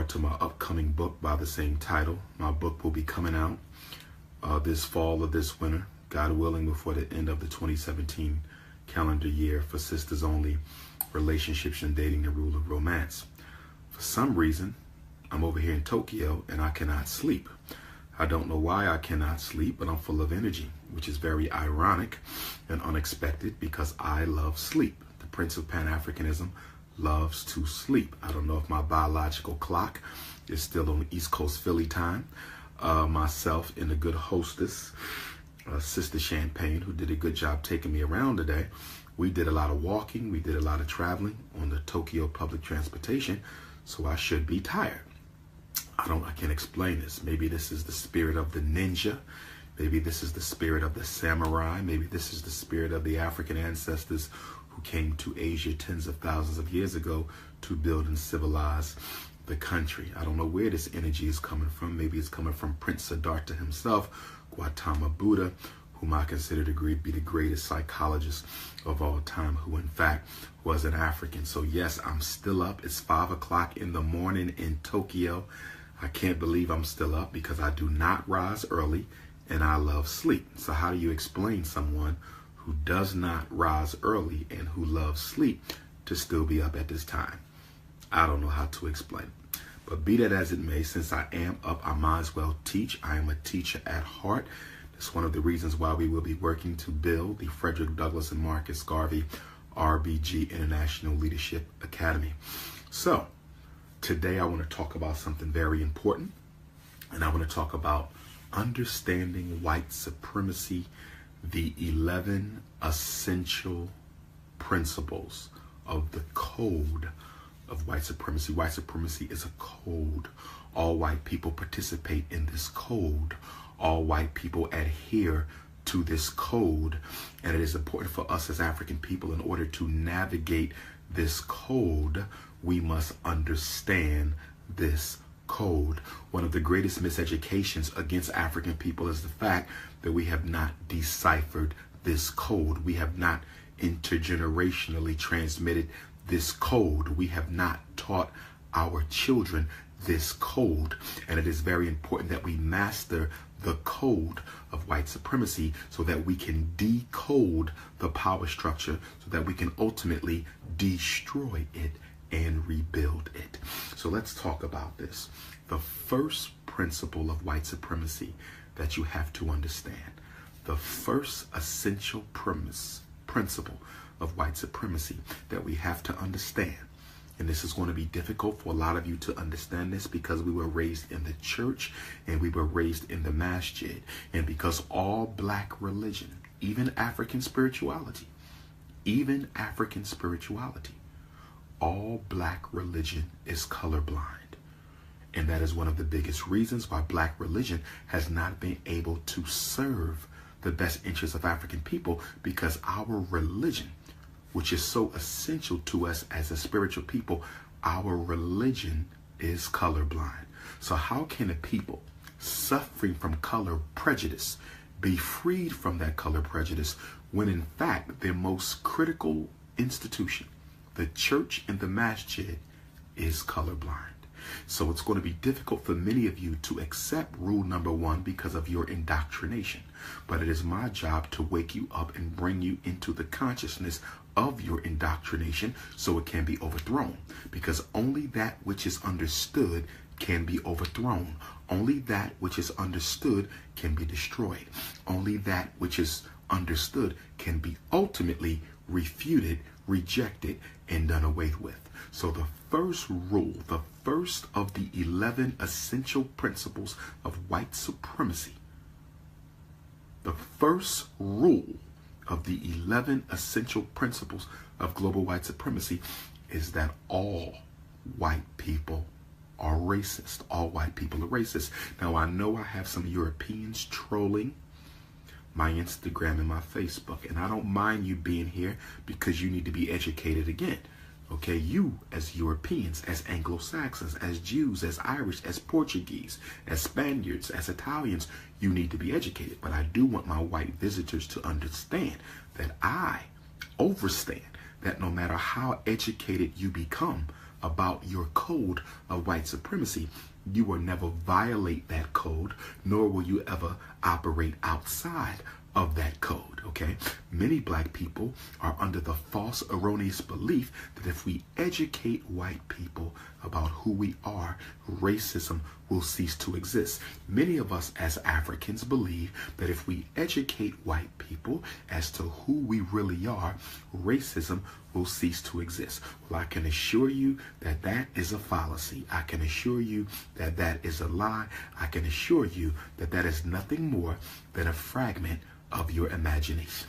To my upcoming book by the same title. My book will be coming out this fall or this winter, God willing, before the end of the 2017 calendar year, for sisters only, relationships and dating, the rule of romance. For some reason, I'm over here in Tokyo and I cannot sleep. I don't know why I cannot sleep, but I'm full of energy, which is very ironic and unexpected because I love sleep. The Prince of Pan-Africanism loves to sleep. I don't know if my biological clock is still on East Coast Philly time. Myself and the good hostess, Sister Champagne, who did a good job taking me around today. We did a lot of walking. We did a lot of traveling on the Tokyo public transportation. So I should be tired. I can't explain this. Maybe this is the spirit of the ninja. Maybe this is the spirit of the samurai. Maybe this is the spirit of the African ancestors who came to Asia tens of thousands of years ago to build and civilize the country. I don't know where this energy is coming from. Maybe it's coming from Prince Siddhartha himself, Gautama Buddha, whom I consider to be the greatest psychologist of all time, who in fact was an African. So yes, I'm still up. It's 5 o'clock in the morning in Tokyo. I can't believe I'm still up because I do not rise early and I love sleep. So how do you explain someone who does not rise early and who loves sleep to still be up at this time? I don't know how to explain it. But be that as it may, since I am up, I might as well teach. I am a teacher at heart. That's one of the reasons why we will be working to build the Frederick Douglass and Marcus Garvey RBG International Leadership Academy. So today I want to talk about something very important, and I want to talk about understanding white supremacy, the 11 essential principles of the code of white supremacy. White supremacy is a code. All white people participate in this code. All white people adhere to this code. And it is important for us as African people, in order to navigate this code, we must understand this code. One of the greatest miseducations against African people is the fact that we have not deciphered this code. We have not intergenerationally transmitted this code. We have not taught our children this code. And it is very important that we master the code of white supremacy so that we can decode the power structure, so that we can ultimately destroy it and rebuild it. So let's talk about this. The first principle of white supremacy that you have to understand, the first essential principle of white supremacy that we have to understand, and this is going to be difficult for a lot of you to understand this because we were raised in the church and we were raised in the masjid, and because all black religion, even African spirituality, all black religion is colorblind. And that is one of the biggest reasons why black religion has not been able to serve the best interests of African people, because our religion, which is so essential to us as a spiritual people, our religion is colorblind. So how can a people suffering from color prejudice be freed from that color prejudice when in fact their most critical institution, the church and the masjid, is colorblind? So it's going to be difficult for many of you to accept rule number 1 because of your indoctrination. But it is my job to wake you up and bring you into the consciousness of your indoctrination so it can be overthrown. Because only that which is understood can be overthrown. Only that which is understood can be destroyed. Only that which is understood can be ultimately refuted, rejected, and done away with. So the first rule, the first of the 11 essential principles of white supremacy, the first rule of the 11 essential principles of global white supremacy is that all white people are racist. All white people are racist. Now, I know I have some Europeans trolling my Instagram and my Facebook, and I don't mind you being here because you need to be educated again. Okay, you as Europeans, as Anglo-Saxons, as Jews, as Irish, as Portuguese, as Spaniards, as Italians, you need to be educated. But I do want my white visitors to understand that I overstand that no matter how educated you become, about your code of white supremacy, you will never violate that code, nor will you ever operate outside of that code, okay? Many black people are under the false, erroneous belief that if we educate white people about who we are, racism will cease to exist. Many of us as Africans believe that if we educate white people as to who we really are, racism will cease to exist. Well, I can assure you that that is a fallacy. I can assure you that that is a lie. I can assure you that that is nothing more than a fragment of your imagination.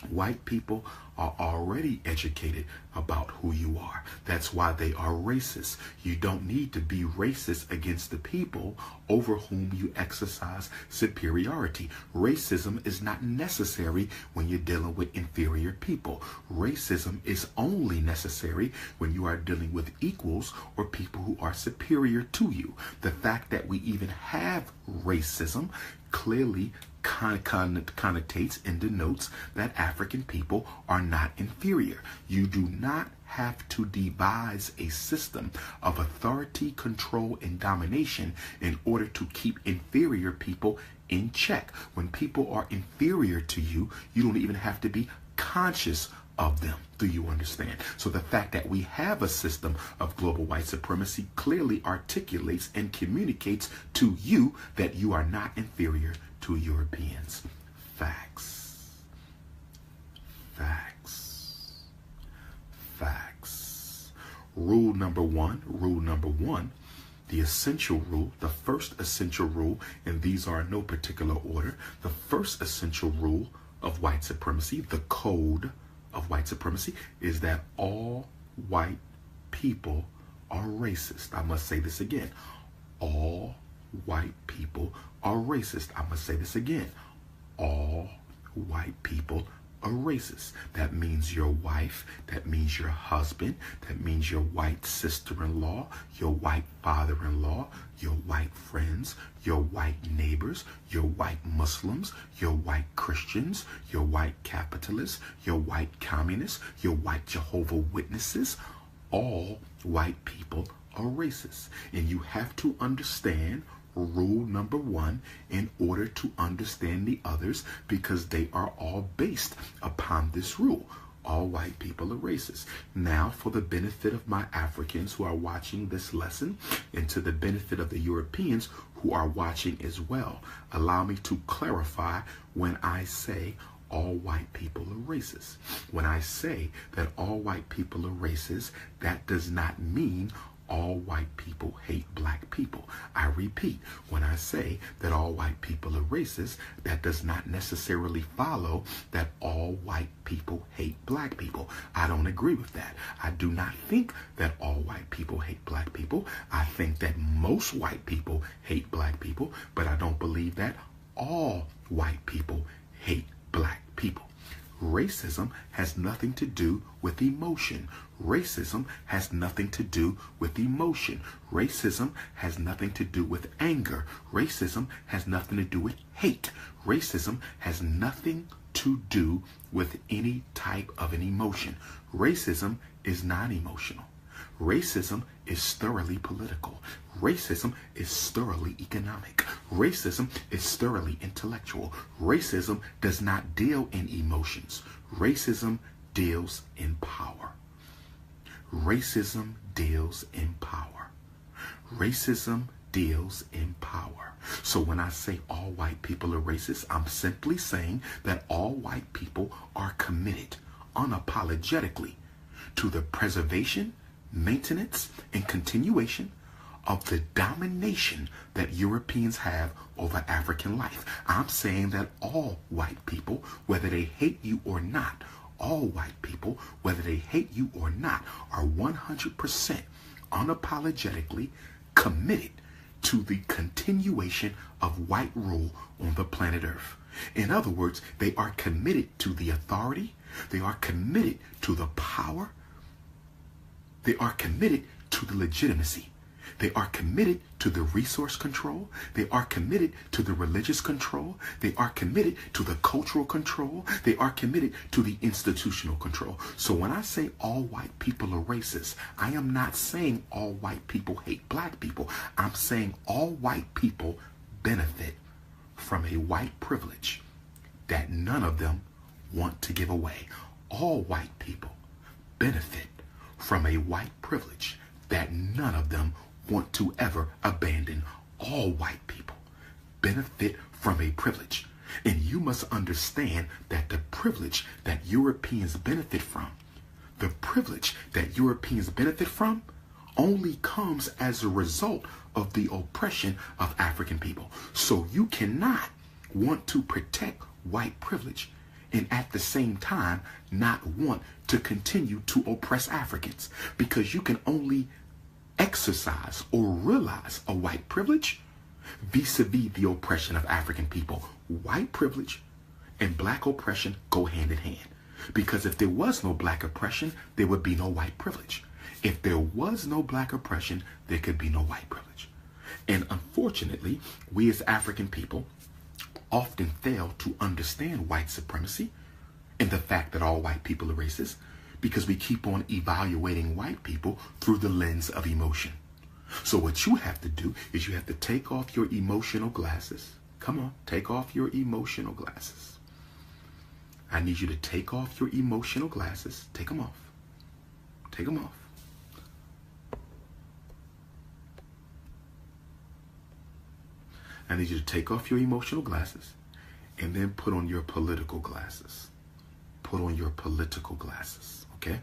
White people are already educated about who you are. That's why they are racist. You don't need to be racist against the people over whom you exercise superiority. Racism is not necessary when you're dealing with inferior people. Racism is only necessary when you are dealing with equals or people who are superior to you. The fact that we even have racism clearly connotates and denotes that African people are not inferior. You do not have to devise a system of authority, control, and domination in order to keep inferior people in check. When people are inferior to you, you don't even have to be conscious of them. Do you understand? So the fact that we have a system of global white supremacy clearly articulates and communicates to you that you are not inferior to Europeans. Facts. Facts. Facts. Rule number one, the essential rule, the first essential rule, and these are in no particular order, the first essential rule of white supremacy, the code of white supremacy, is that all white people are racist. I must say this again. All white people are racist. I must say this again. All white people are racist. That means your wife, that means your husband, that means your white sister-in-law, your white father-in-law, your white friends, your white neighbors, your white Muslims, your white Christians, your white capitalists, your white communists, your white Jehovah's Witnesses. All white people are racist. And you have to understand rule number one in order to understand the others, because they are all based upon this rule. All white people are racist. Now, for the benefit of my Africans who are watching this lesson, and to the benefit of the Europeans who are watching as well, allow me to clarify when I say all white people are racist. When I say that all white people are racist, that does not mean all white people hate black people. I repeat, when I say that all white people are racist, that does not necessarily follow that all white people hate black people. I don't agree with that. I do not think that all white people hate black people. I think that most white people hate black people, but I don't believe that all white people hate black people. Racism has nothing to do with emotion. Racism has nothing to do with emotion. Racism has nothing to do with anger. Racism has nothing to do with hate. Racism has nothing to do with any type of an emotion. Racism is non-emotional. Racism is thoroughly political. Racism is thoroughly economic. Racism is thoroughly intellectual. Racism does not deal in emotions. Racism deals in power. Racism deals in power. Racism deals in power. So when I say all white people are racist, I'm simply saying that all white people are committed unapologetically to the preservation, maintenance, and continuation of the domination that Europeans have over African life. I'm saying that all white people, whether they hate you or not, all white people, whether they hate you or not, are 100% unapologetically committed to the continuation of white rule on the planet Earth. In other words, they are committed to the authority, they are committed to the power, they are committed to the legitimacy. They are committed to the resource control. They are committed to the religious control. They are committed to the cultural control. They are committed to the institutional control. So when I say all white people are racist, I am not saying all white people hate black people. I'm saying all white people benefit from a white privilege that none of them want to give away. All white people benefit from a white privilege that none of them want to ever abandon. All white people benefit from a privilege. And you must understand that the privilege that Europeans benefit from, the privilege that Europeans benefit from only comes as a result of the oppression of African people. So you cannot want to protect white privilege and at the same time not want to continue to oppress Africans, because you can only exercise or realize a white privilege vis-a-vis the oppression of African people. White privilege and black oppression go hand in hand, because if there was no black oppression, there would be no white privilege. If there was no black oppression, there could be no white privilege. And unfortunately, we as African people often fail to understand white supremacy and the fact that all white people are racist, because we keep on evaluating white people through the lens of emotion. So what you have to do is you have to take off your emotional glasses. Come on, take off your emotional glasses. I need you to take off your emotional glasses. Take them off. Take them off. I need you to take off your emotional glasses and then put on your political glasses. Put on your political glasses, okay?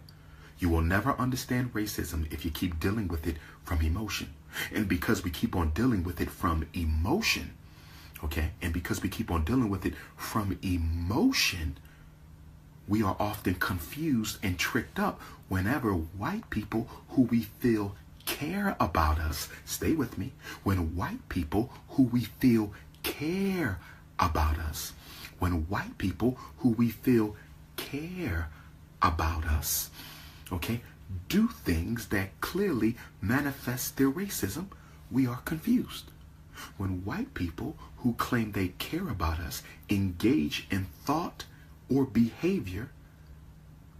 You will never understand racism if you keep dealing with it from emotion. And because we keep on dealing with it from emotion, okay? And because we keep on dealing with it from emotion, we are often confused and tricked up whenever white people who we feel care about us, stay with me, when white people who we feel care about us, when white people who we feel care about us, okay, do things that clearly manifest their racism, we are confused. When white people who claim they care about us engage in thought or behavior,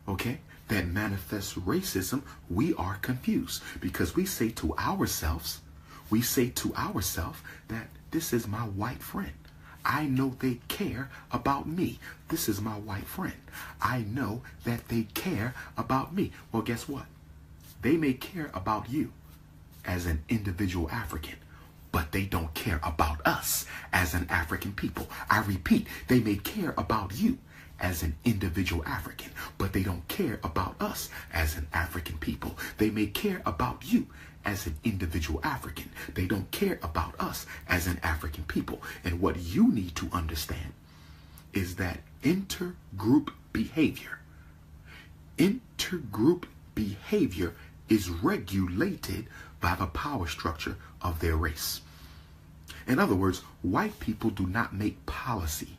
okay, that manifests racism, we are confused, because we say to ourselves that this is my white friend. I know they care about me. This is my white friend. I know that they care about me. Well, guess what? They may care about you as an individual African, but they don't care about us as an African people. I repeat, they may care about you as an individual African, but they don't care about us as an African people. They may care about you as an individual African. They don't care about us as an African people. And what you need to understand is that intergroup behavior is regulated by the power structure of their race. In other words, white people do not make policy.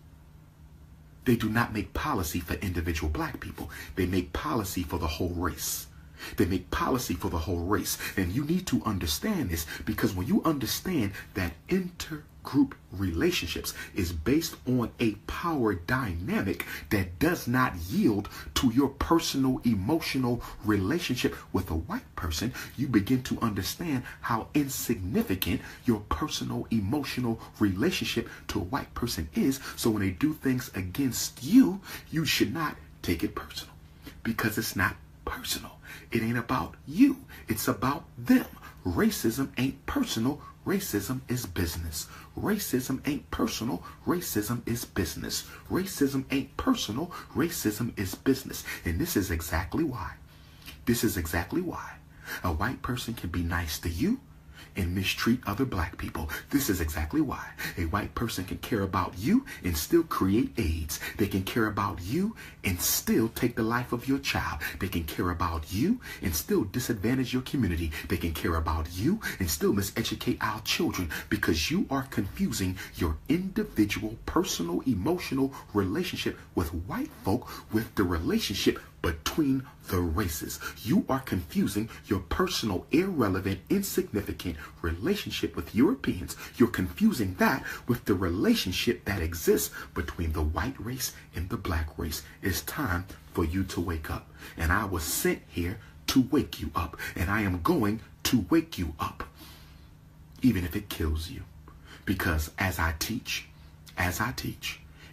They do not make policy for individual black people. They make policy for the whole race. They make policy for the whole race. And you need to understand this, because when you understand that intergroup relationships is based on a power dynamic that does not yield to your personal emotional relationship with a white person, you begin to understand how insignificant your personal emotional relationship to a white person is. So when they do things against you, you should not take it personal, because it's not personal. It ain't about you. It's about them. Racism ain't personal. Racism is business. Racism ain't personal. Racism is business. Racism ain't personal. Racism is business. And this is exactly why. A white person can be nice to you and mistreat other black people. This is exactly why a white person can care about you and still create AIDS. They can care about you and still take the life of your child. They can care about you and still disadvantage your community. They can care about you and still miseducate our children, because you are confusing your individual personal emotional relationship with white folk with the relationship between the races. You are confusing your personal, irrelevant, insignificant relationship with Europeans. You're confusing that with the relationship that exists between the white race and the black race. It's time for you to wake up. And I was sent here to wake you up. And I am going to wake you up, even if it kills you. Because as I teach,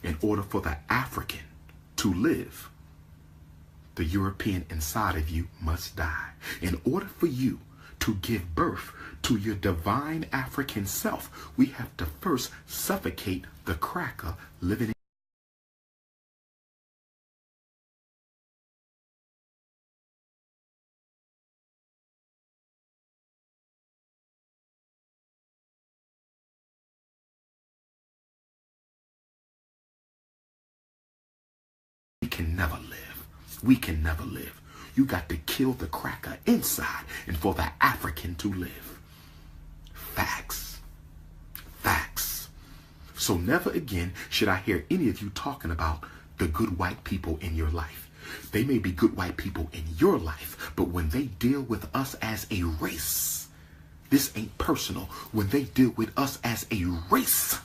in order for the African to live, the European inside of you must die. In order for you to give birth to your divine African self, we have to first suffocate the cracker living in can never live. We can never live. You got to kill the cracker inside and for the African to live. Facts. Facts. So never again should I hear any of you talking about the good white people in your life. They may be good white people in your life, but when they deal with us as a race, this ain't personal. When they deal with us as a race,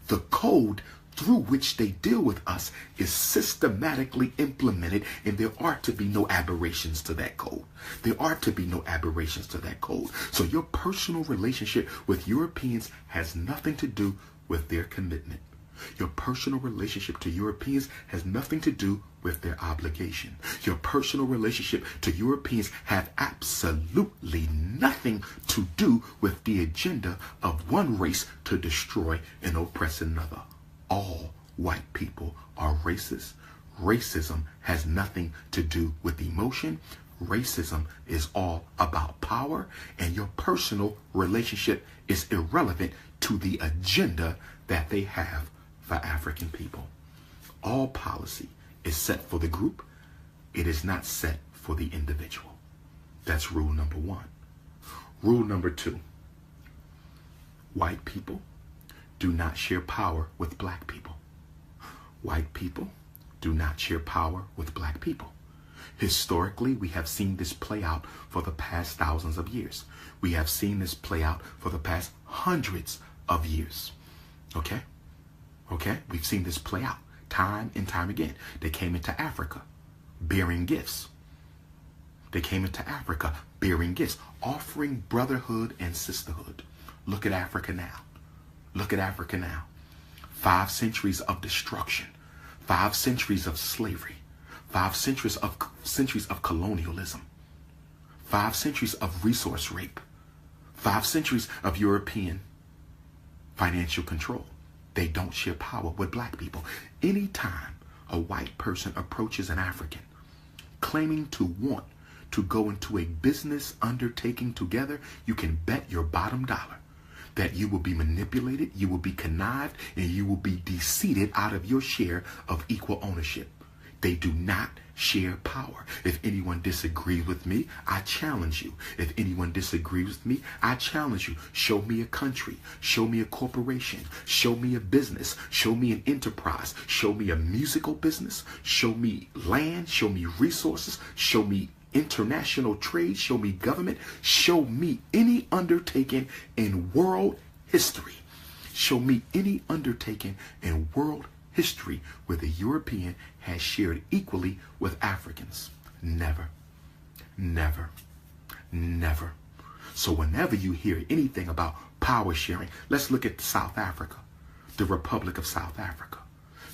the code through which they deal with us is systematically implemented, and there are to be no aberrations to that code. There are to be no aberrations to that code. So your personal relationship with Europeans has nothing to do with their commitment. Your personal relationship to Europeans has nothing to do with their obligation. Your personal relationship to Europeans have absolutely nothing to do with the agenda of one race to destroy and oppress another. All white people are racist. Racism has nothing to do with emotion. Racism is all about power, and your personal relationship is irrelevant to the agenda that they have for African people. All policy is set for the group. It is not set for the individual. That's rule number one. Rule number two. White people do not share power with black people. White people do not share power with black people. Historically, we have seen this play out for the past thousands of years. We have seen this play out for the past hundreds of years. Okay? Okay? We've seen this play out time and time again. They came into Africa bearing gifts. They came into Africa bearing gifts, offering brotherhood and sisterhood. Look at Africa now. Look at Africa now. 5 centuries of destruction, 5 centuries of slavery, 5 centuries of colonialism, 5 centuries of resource rape, 5 centuries of European financial control. They don't share power with black people. Anytime a white person approaches an African claiming to want to go into a business undertaking together, you can bet your bottom dollar that you will be manipulated, you will be connived, and you will be deceived out of your share of equal ownership. They do not share power. If anyone disagrees with me, I challenge you. If anyone disagrees with me, I challenge you. Show me a country. Show me a corporation. Show me a business. Show me an enterprise. Show me a musical business. Show me land. Show me resources. Show me international trade. Show me government. Show me any undertaking in world history. Show me any undertaking in world history where the European has shared equally with Africans. Never, never, never. So whenever you hear anything about power sharing, let's look at South Africa, the Republic of South Africa.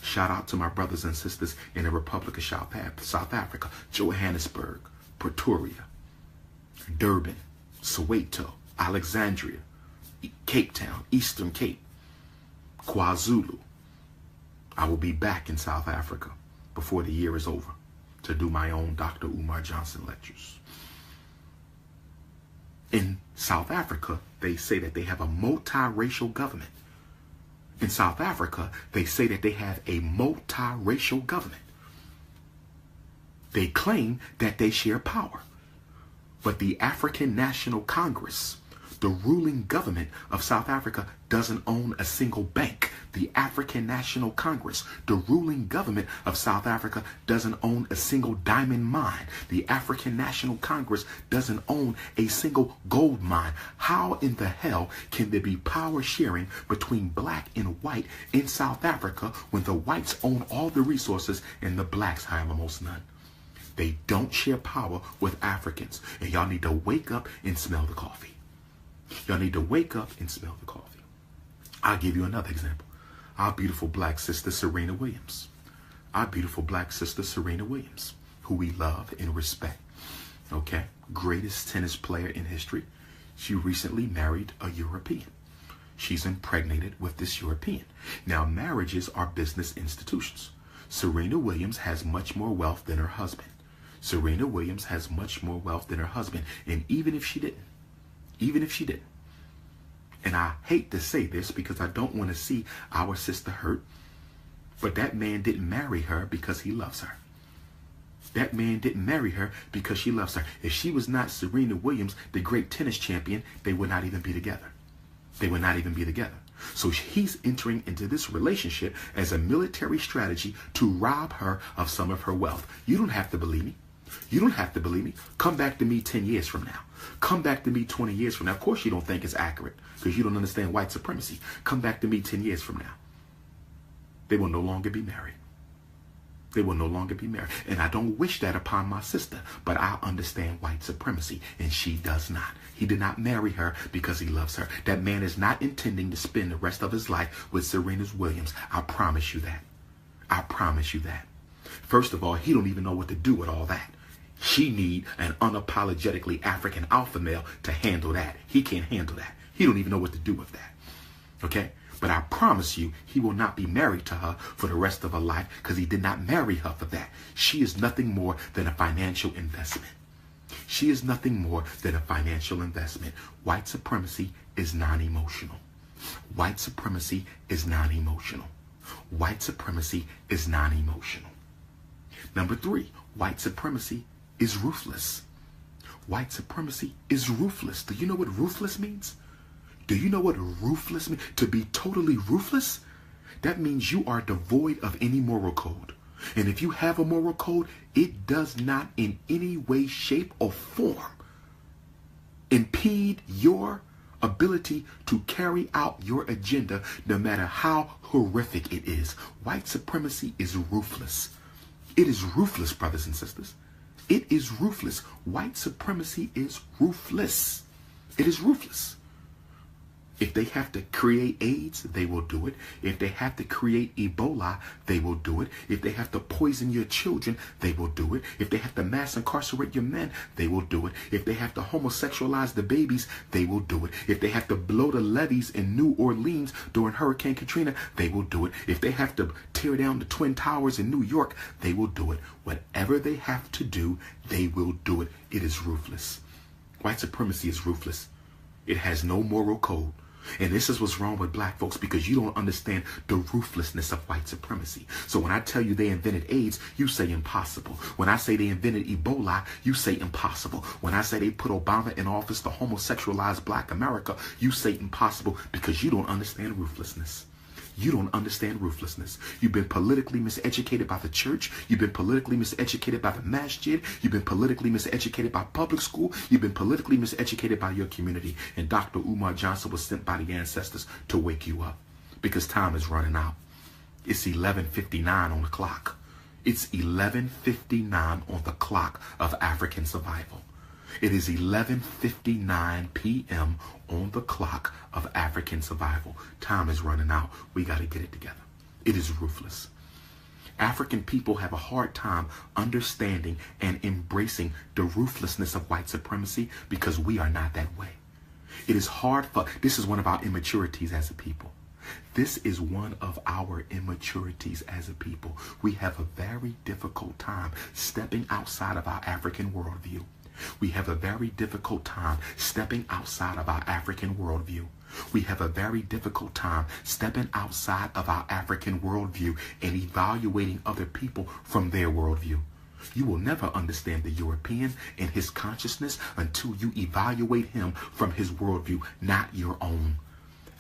Shout out to my brothers and sisters in the Republic of South Africa, Johannesburg, Pretoria, Durban, Soweto, Alexandria, Cape Town, Eastern Cape, KwaZulu. I will be back in South Africa before the year is over to do my own Dr. Umar Johnson lectures. In South Africa, they say that they have a multiracial government. In South Africa, they say that they have a multiracial government. They claim that they share power. But the African National Congress The ruling government of South Africa doesn't own a single bank. The African National Congress, the ruling government of South Africa, doesn't own a single diamond mine. The African National Congress doesn't own a single gold mine. How in the hell can there be power sharing between black and white in South Africa when the whites own all the resources and the blacks have almost none? They don't share power with Africans. And y'all need to wake up and smell the coffee. Y'all need to wake up and smell the coffee. I'll give you another example. Our beautiful black sister, Serena Williams. Our beautiful black sister, Serena Williams, who we love and respect. Okay? Greatest tennis player in history. She recently married a European. She's impregnated with this European. Now, marriages are business institutions. Serena Williams has much more wealth than her husband. Serena Williams has much more wealth than her husband. And even if she didn't, and I hate to say this because I don't want to see our sister hurt, but that man didn't marry her because he loves her. That man didn't marry her because she loves her. If she was not Serena Williams, the great tennis champion, they would not even be together. They would not even be together. So he's entering into this relationship as a military strategy to rob her of some of her wealth. You don't have to believe me. You don't have to believe me. Come back to me 10 years from now. Come back to me 20 years from now. Of course you don't think it's accurate because you don't understand white supremacy. Come back to me 10 years from now. They will no longer be married. They will no longer be married. And I don't wish that upon my sister, but I understand white supremacy, and she does not. He did not marry her because he loves her. That man is not intending to spend the rest of his life with Serena Williams. I promise you that. I promise you that. First of all, he don't even know what to do with all that. She need an unapologetically African alpha male to handle that. He can't handle that. He don't even know what to do with that. Okay? But I promise you, he will not be married to her for the rest of her life because he did not marry her for that. She is nothing more than a financial investment. She is nothing more than a financial investment. White supremacy is non-emotional. White supremacy is non-emotional. White supremacy is non-emotional. Number 3, white supremacy is ruthless. White supremacy is ruthless. Do you know what ruthless means? Do you know what ruthless means? To be totally ruthless? That means you are devoid of any moral code. And if you have a moral code, it does not in any way, shape, or form impede your ability to carry out your agenda, no matter how horrific it is. White supremacy is ruthless. It is ruthless, brothers and sisters. It is ruthless. White supremacy is ruthless. It is ruthless. If they have to create AIDS, they will do it. If they have to create Ebola, they will do it. If they have to poison your children, they will do it. If they have to mass incarcerate your men, they will do it. If they have to homosexualize the babies, they will do it. If they have to blow the levees in New Orleans during Hurricane Katrina, they will do it. If they have to tear down the Twin Towers in New York, they will do it. Whatever they have to do, they will do it. It is ruthless. White supremacy is ruthless. It has no moral code. And this is what's wrong with black folks, because you don't understand the ruthlessness of white supremacy. So when I tell you they invented AIDS, you say impossible. When I say they invented Ebola, you say impossible. When I say they put Obama in office to homosexualize black America, you say impossible, because you don't understand ruthlessness. You don't understand ruthlessness. You've been politically miseducated by the church. You've been politically miseducated by the masjid. You've been politically miseducated by public school. You've been politically miseducated by your community. And Dr. Umar Johnson was sent by the ancestors to wake you up, because time is running out. It's 11:59 on the clock. It's 11:59 on the clock of African survival. It is 11:59 p.m. on the clock of African survival. Time is running out. We got to get it together. It is ruthless. African people have a hard time understanding and embracing the ruthlessness of white supremacy, because we are not that way. It is hard for, this is one of our immaturities as a people. This is one of our immaturities as a people. We have a very difficult time stepping outside of our African worldview. We have a very difficult time stepping outside of our African worldview. We have a very difficult time stepping outside of our African worldview and evaluating other people from their worldview. You will never understand the European and his consciousness until you evaluate him from his worldview, not your own.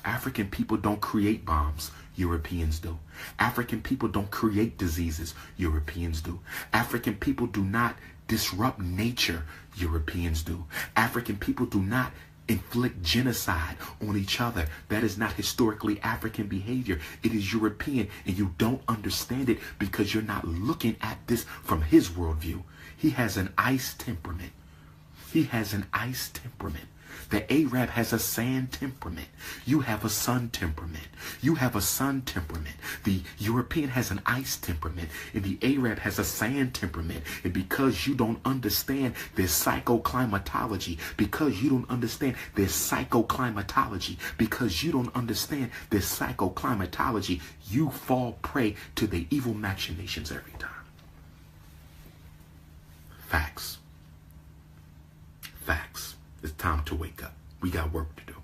African people don't create bombs. Europeans do. African people don't create diseases. Europeans do. African people do not disrupt nature. Europeans do. African people do not inflict genocide on each other. That is not historically African behavior. It is European, and you don't understand it because you're not looking at this from his worldview. He has an ice temperament. He has an ice temperament. The Arab has a sand temperament. You have a sun temperament. You have a sun temperament. The European has an ice temperament, and the Arab has a sand temperament. And because you don't understand their psychoclimatology, because you don't understand their psychoclimatology, because you don't understand their psychoclimatology, you fall prey to the evil machinations every time. Facts. Facts. It's time to wake up. We got work to do.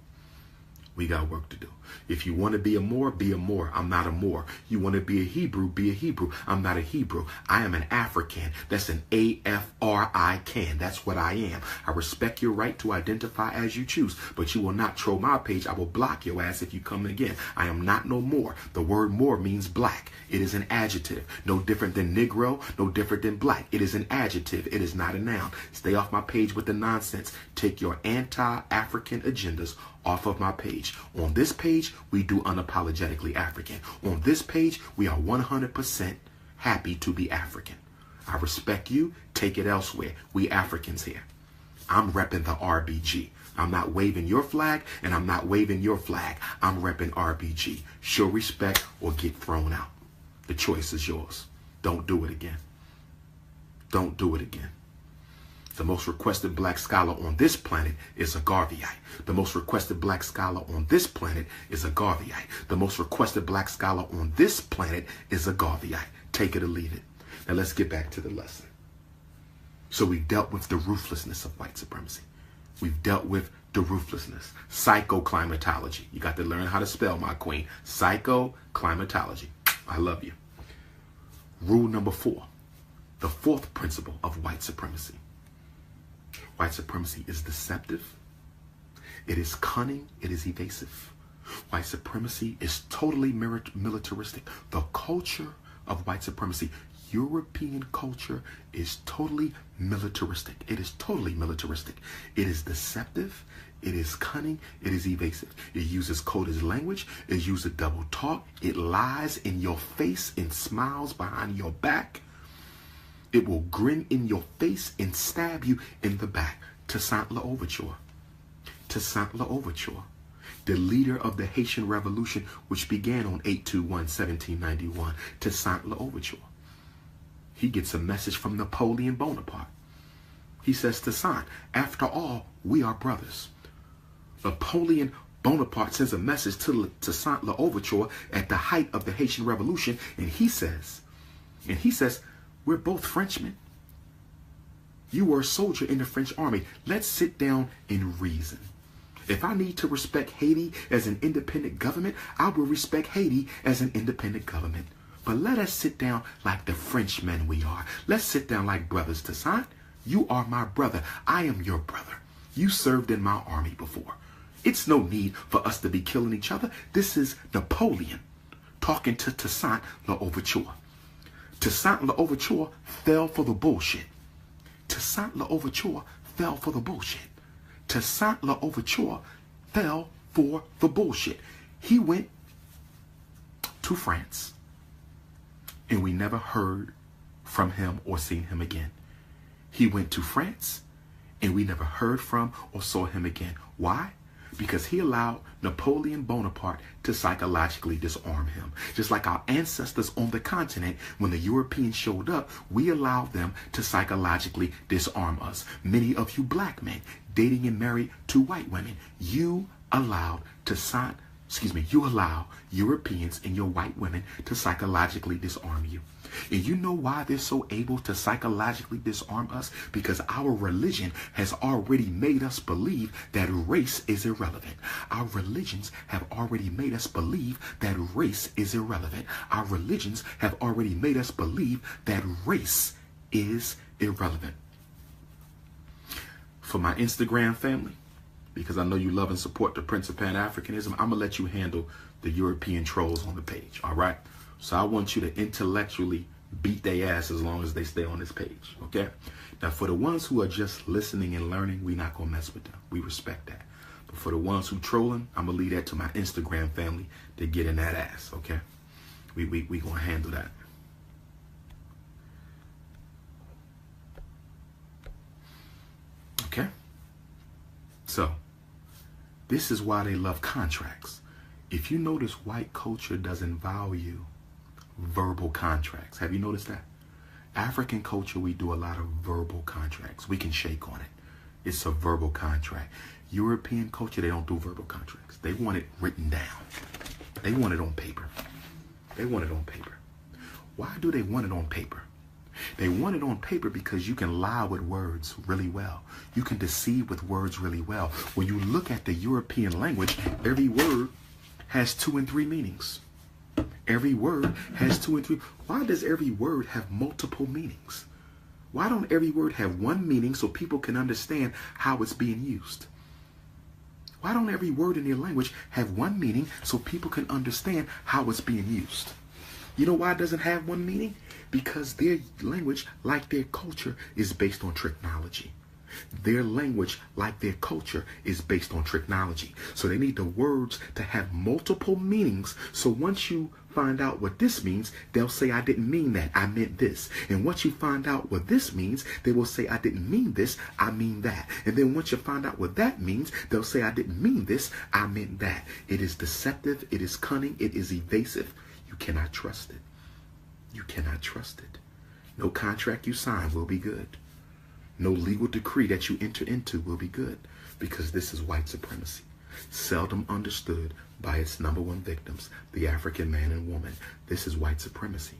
We got work to do. If you want to be a Moor, be a Moor. I'm not a Moor. You want to be a Hebrew, be a Hebrew. I'm not a Hebrew. I am an African. That's an AFRICAN. That's what I am. I respect your right to identify as you choose, but you will not troll my page. I will block your ass if you come again. I am not no Moor. The word Moor means black. It is an adjective. No different than Negro, no different than black. It is an adjective. It is not a noun. Stay off my page with the nonsense. Take your anti-African agendas off of my page. On this page, we do unapologetically African. On this page, we are 100% happy to be African. I respect you. Take it elsewhere. We Africans here. I'm repping the RBG. I'm not waving your flag, and I'm not waving your flag. I'm repping RBG. Show respect or get thrown out. The choice is yours. Don't do it again. Don't do it again. The most requested black scholar on this planet is a Garveyite. The most requested black scholar on this planet is a Garveyite. The most requested black scholar on this planet is a Garveyite. Take it or leave it. Now let's get back to the lesson. So we've dealt with the ruthlessness of white supremacy. We've dealt with the ruthlessness. Psychoclimatology. You got to learn how to spell, my queen. Psychoclimatology. I love you. Rule number 4. The fourth principle of white supremacy. White supremacy is deceptive. It is cunning. It is evasive. White supremacy is totally militaristic. The culture of white supremacy, European culture, is totally militaristic. It is totally militaristic. It is deceptive. It is cunning. It is evasive. It uses coded language. It uses double talk. It lies in your face and smiles behind your back. It will grin in your face and stab you in the back. Toussaint L'Ouverture. Toussaint L'Ouverture, the leader of the Haitian Revolution, which began on 8/21/1791. Toussaint L'Ouverture. He gets a message from Napoleon Bonaparte. He says, Toussaint, after all, we are brothers. Napoleon Bonaparte sends a message to Toussaint L'Ouverture at the height of the Haitian Revolution, and he says, we're both Frenchmen. You were a soldier in the French army. Let's sit down and reason. If I need to respect Haiti as an independent government, I will respect Haiti as an independent government. But let us sit down like the Frenchmen we are. Let's sit down like brothers. Toussaint, you are my brother. I am your brother. You served in my army before. It's no need for us to be killing each other. This is Napoleon talking to Toussaint L'Ouverture. Toussaint L'Ouverture fell for the bullshit. Toussaint L'Ouverture fell for the bullshit. Toussaint L'Ouverture fell for the bullshit. He went to France, and we never heard from him or seen him again. He went to France, and we never heard from or saw him again. Why? Because he allowed Napoleon Bonaparte to psychologically disarm him. Just like our ancestors on the continent, when the Europeans showed up, we allowed them to psychologically disarm us. Many of you black men dating and married to white women, you allowed Europeans and your white women to psychologically disarm you. And you know why they're so able to psychologically disarm us? Because our religion has already made us believe that race is irrelevant. Our religions have already made us believe that race is irrelevant. Our religions have already made us believe that race is irrelevant. For my Instagram family, because I know you love and support the Prince of Pan-Africanism, I'm going to let you handle the European trolls on the page, all right? So I want you to intellectually beat their ass as long as they stay on this page, okay? Now, for the ones who are just listening and learning, we're not going to mess with them. We respect that. But for the ones who trolling, I'm going to leave that to my Instagram family to get in that ass, okay? We going to handle that. Okay? So, this is why they love contracts. If you notice, white culture doesn't value verbal contracts. Have you noticed that? African culture, we do a lot of verbal contracts. We can shake on it. It's a verbal contract. European culture, they don't do verbal contracts. They want it written down. They want it on paper. They want it on paper. Why do they want it on paper? They want it on paper because you can lie with words really well. You can deceive with words really well. When you look at the European language, every word has 2 and 3 meanings. Every word has 2 and 3. Why does every word have multiple meanings? Why don't every word have one meaning so people can understand how it's being used? Why don't every word in their language have one meaning so people can understand how it's being used? You know why it doesn't have one meaning? Because their language, like their culture, is based on technology. Their language, like their culture, is based on technology. So they need the words to have multiple meanings. So once you find out what this means, they'll say, I didn't mean that, I meant this. And once you find out what this means, they will say, I didn't mean this, I mean that. And then once you find out what that means, they'll say, I didn't mean this, I meant that. It is deceptive, it is cunning, it is evasive. You cannot trust it. You cannot trust it. No contract you sign will be good. No legal decree that you enter into will be good, because this is white supremacy, seldom understood by its number one victims, the African man and woman. This is white supremacy,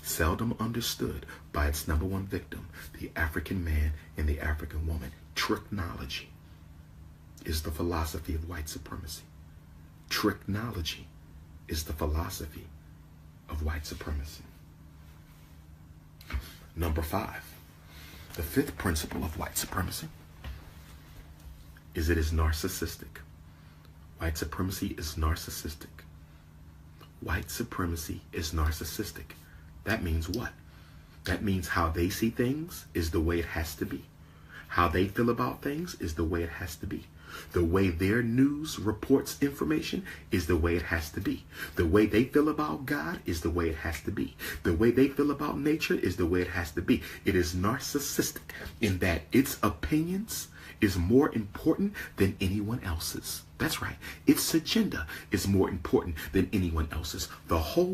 seldom understood by its number one victim, the African man and the African woman. Technology is the philosophy of white supremacy. Technology is the philosophy of white supremacy. Number 5. The 5th principle of white supremacy is it is narcissistic. White supremacy is narcissistic. White supremacy is narcissistic. That means what? That means how they see things is the way it has to be. How they feel about things is the way it has to be. The way their news reports information is the way it has to be. The way they feel about God is the way it has to be. The way they feel about nature is the way it has to be. It is narcissistic in that its opinions is more important than anyone else's. That's right. Its agenda is more important than anyone else's. The whole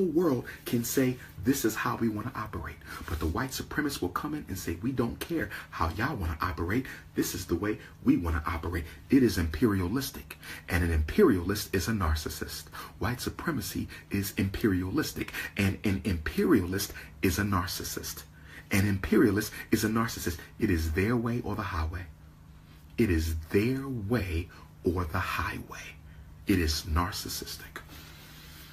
world can say, this is how we want to operate. But the white supremacists will come in and say, we don't care how y'all want to operate. This is the way we want to operate. It is imperialistic. And an imperialist is a narcissist. White supremacy is imperialistic. And an imperialist is a narcissist. An imperialist is a narcissist. It is their way or the highway. It is their way or the highway. It is narcissistic.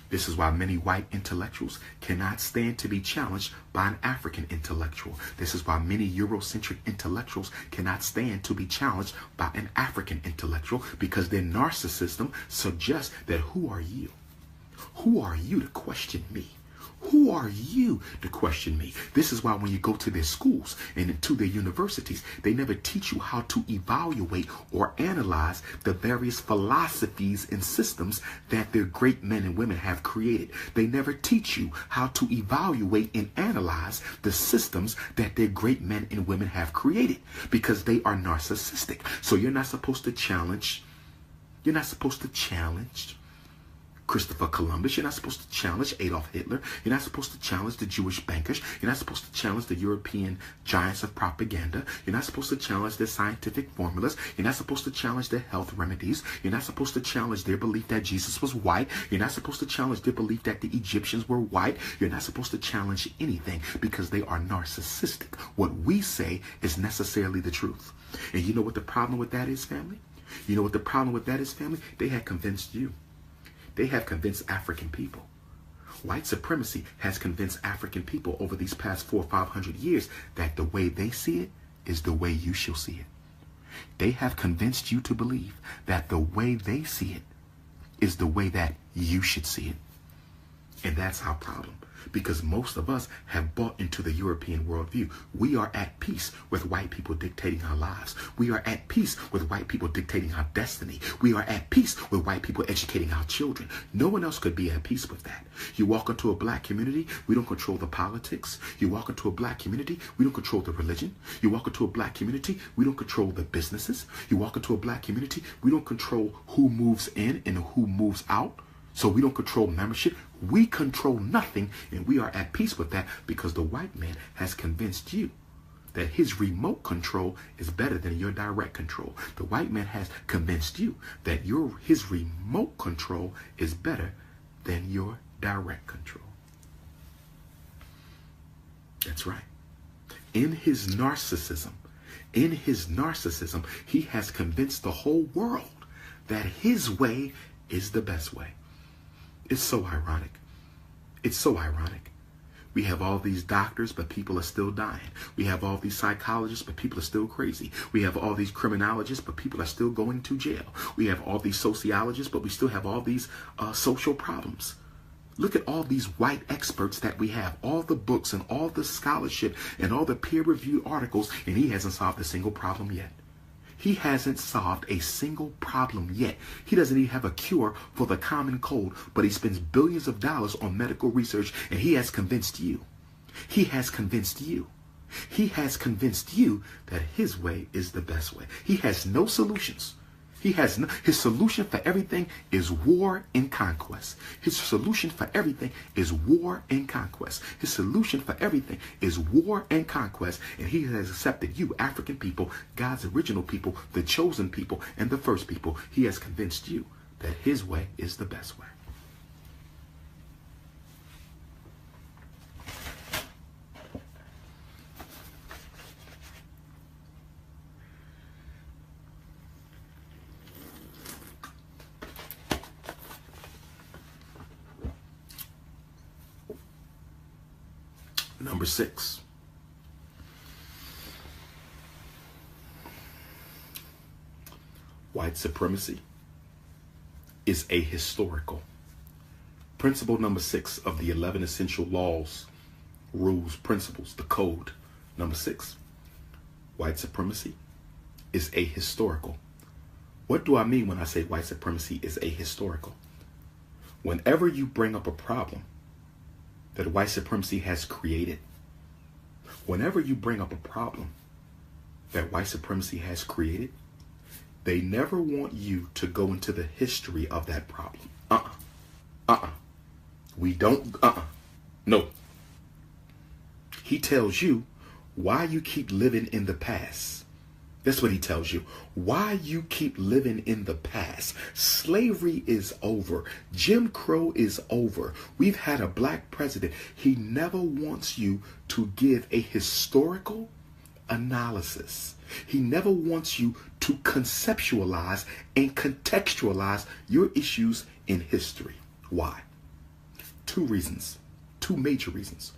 This is why many white intellectuals cannot stand to be challenged by an African intellectual. This is why many Eurocentric intellectuals cannot stand to be challenged by an African intellectual, because their narcissism suggests that who are you? Who are you to question me? Who are you to question me? This is why when you go to their schools and to their universities, they never teach you how to evaluate or analyze the various philosophies and systems that their great men and women have created. They never teach you how to evaluate and analyze the systems that their great men and women have created, because they are narcissistic. So you're not supposed to challenge Christopher Columbus. You're not supposed to challenge Adolf Hitler. You're not supposed to challenge the Jewish bankers. You're not supposed to challenge the European giants of propaganda. You're not supposed to challenge their scientific formulas. You're not supposed to challenge their health remedies. You're not supposed to challenge their belief that Jesus was white. You're not supposed to challenge their belief that the Egyptians were white. You're not supposed to challenge anything, because they are narcissistic. What we say is necessarily the truth. And you know what the problem with that is, family? You know what the problem with that is, family? They had convinced you. They have convinced African people. White supremacy has convinced African people over these past 400 or 500 years that the way they see it is the way you shall see it. They have convinced you to believe that the way they see it is the way that you should see it. And that's our problem, because most of us have bought into the European worldview. We are at peace with white people dictating our lives. We are at peace with white people dictating our destiny. We are at peace with white people educating our children. No one else could be at peace with that. You walk into a black community, we don't control the politics. You walk into a black community, we don't control the religion. You walk into a black community, we don't control the businesses. You walk into a black community, we don't control who moves in and who moves out. So we don't control membership. We control nothing, and we are at peace with that because the white man has convinced you that his remote control is better than your direct control. The white man has convinced you that his remote control is better than your direct control. That's right. In his narcissism, he has convinced the whole world that his way is the best way. It's so ironic. It's so ironic. We have all these doctors, but people are still dying. We have all these psychologists, but people are still crazy. We have all these criminologists, but people are still going to jail. We have all these sociologists, but we still have all these social problems. Look at all these white experts that we have, all the books and all the scholarship and all the peer-reviewed articles, and he hasn't solved a single problem yet. He hasn't solved a single problem yet. He doesn't even have a cure for the common cold, but he spends billions of dollars on medical research, and he has convinced you. He has convinced you. He has convinced you that his way is the best way. He has no solutions. His solution for everything is war and conquest. His solution for everything is war and conquest. His solution for everything is war and conquest. And he has accepted you, African people, God's original people, the chosen people, and the first people. He has convinced you that his way is the best way. Number 6. White supremacy is ahistorical. Principle number 6 of the 11 essential laws, rules, principles, the code. Number 6. White supremacy is ahistorical. What do I mean when I say white supremacy is ahistorical? Whenever you bring up a problem that white supremacy has created, whenever you bring up a problem that white supremacy has created, they never want you to go into the history of that problem. We don't, no. He tells you why you keep living in the past. That's what he tells you. Why you keep living in the past. Slavery is over. Jim Crow is over. We've had a black president. He never wants you to give a historical analysis. He never wants you to conceptualize and contextualize your issues in history. Why? 2 reasons. 2 major reasons.